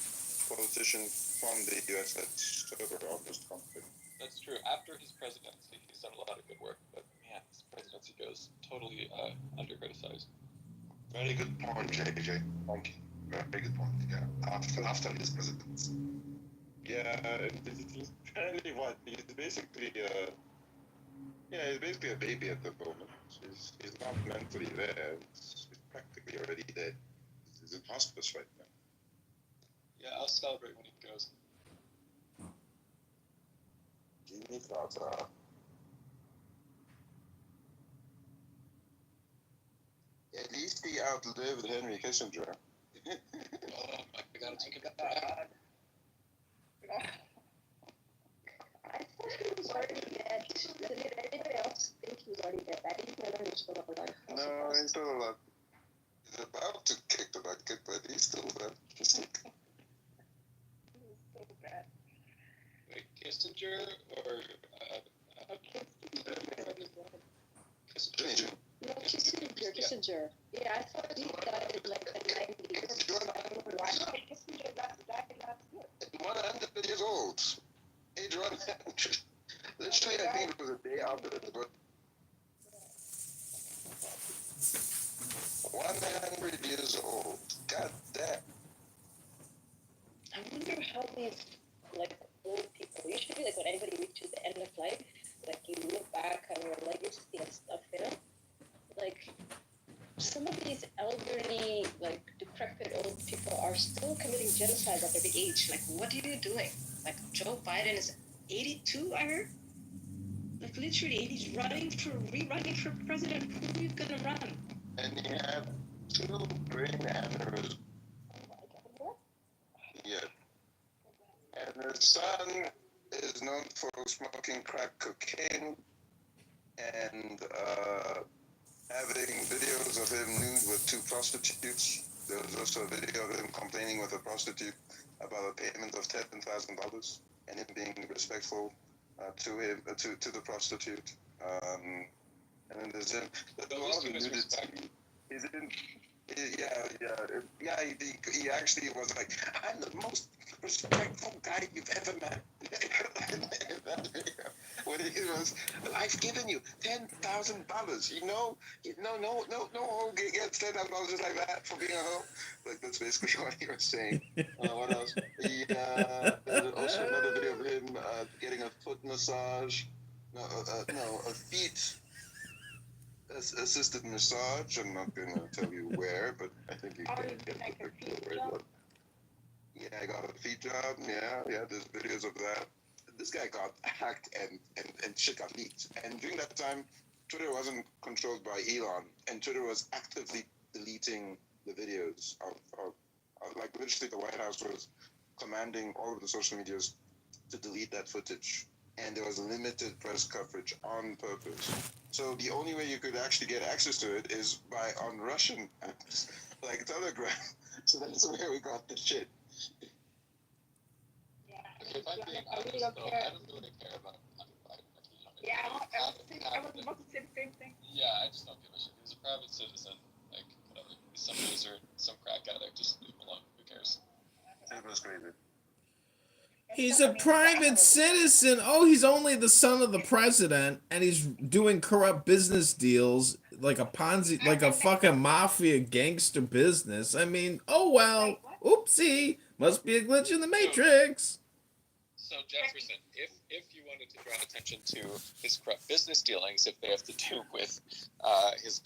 [SPEAKER 11] politician from the U.S. that's ever on this conflict.
[SPEAKER 6] That's true. After his presidency, he's done a lot of good work, but man, his presidency goes totally under-criticized.
[SPEAKER 9] Very good point, JJ. Thank you. Very good point. Yeah. After his presidency.
[SPEAKER 11] Yeah, he's apparently what? He's basically a baby at the moment. He's not mentally there. He's practically already dead. He's in hospice right now.
[SPEAKER 6] Yeah, I'll celebrate when he goes.
[SPEAKER 11] Jimmy Carter. At least he outlived Henry Kissinger.
[SPEAKER 6] Oh my God, it's a good guy.
[SPEAKER 10] I thought he was already dead. Did anybody else think he was already dead? I didn't know he was still alive.
[SPEAKER 11] No, he's still alive. He's about to kick the bucket, but he's still there.
[SPEAKER 12] He's so bad.
[SPEAKER 6] Wait, Kissinger or
[SPEAKER 11] Kissinger?
[SPEAKER 10] No, Kissinger. Yeah, I thought he died in like the 90s. I don't know why.
[SPEAKER 12] Kissinger died last year.
[SPEAKER 11] 100 years old. Age 100. Literally, I think it was a day after his birth. 100 years old. God damn.
[SPEAKER 10] I wonder how these like old people, usually like when anybody reaches the end of life, like you look back on your legacy and stuff, you know? Like some of these elderly, like decrepit old people are still committing genocide at their big age. Like, what are you doing? Like Joe Biden is 82, I heard. Like literally, he's rerunning for president. Who are you gonna run?
[SPEAKER 11] And he had 2 brain aneurysms. Yeah. And his son is known for smoking crack cocaine and having videos of him nude with 2 prostitutes. There was also a video of him complaining with a prostitute about a payment of $10,000 and him being respectful to the prostitute. And then there's him. There's a lot of nudity. He's in. Yeah. He actually was like, I'm the most respectful guy you've ever met. When he was, I've given you $10,000. You know, no, gets $10,000 just like that for being a hoe. Like that's basically what he was saying. What else? There's also another video of him getting a foot massage. A feet. Assisted massage. I'm not gonna tell you where, but I think you can get the picture where it was. Yeah, I got a feature. Yeah, there's videos of that. This guy got hacked and shit got leaked. And during that time, Twitter wasn't controlled by Elon, and Twitter was actively deleting the videos of like literally the White House was commanding all of the social medias to delete that footage. And there was limited press coverage on purpose. So the only way you could actually get access to it is on Russian apps, like Telegram. So that's where we got the shit.
[SPEAKER 12] Yeah.
[SPEAKER 6] If I'm being
[SPEAKER 12] I really
[SPEAKER 6] honest,
[SPEAKER 12] don't
[SPEAKER 6] though,
[SPEAKER 12] care.
[SPEAKER 6] I don't really care about unprivate.
[SPEAKER 12] Yeah, I was about to say the same thing.
[SPEAKER 6] Yeah, I just don't give a shit. He's a private citizen. Like, whatever. He's some loser, some crack addict. Just leave him alone. Who cares?
[SPEAKER 11] That was crazy.
[SPEAKER 4] He's a private citizen. Oh, he's only the son of the president, and he's doing corrupt business deals like a Ponzi, like a fucking mafia gangster business. I mean, oh well. Oopsie. Must be a glitch in the matrix.
[SPEAKER 6] So Jefferson, if you wanted to draw attention to his corrupt business dealings, if they have to do with his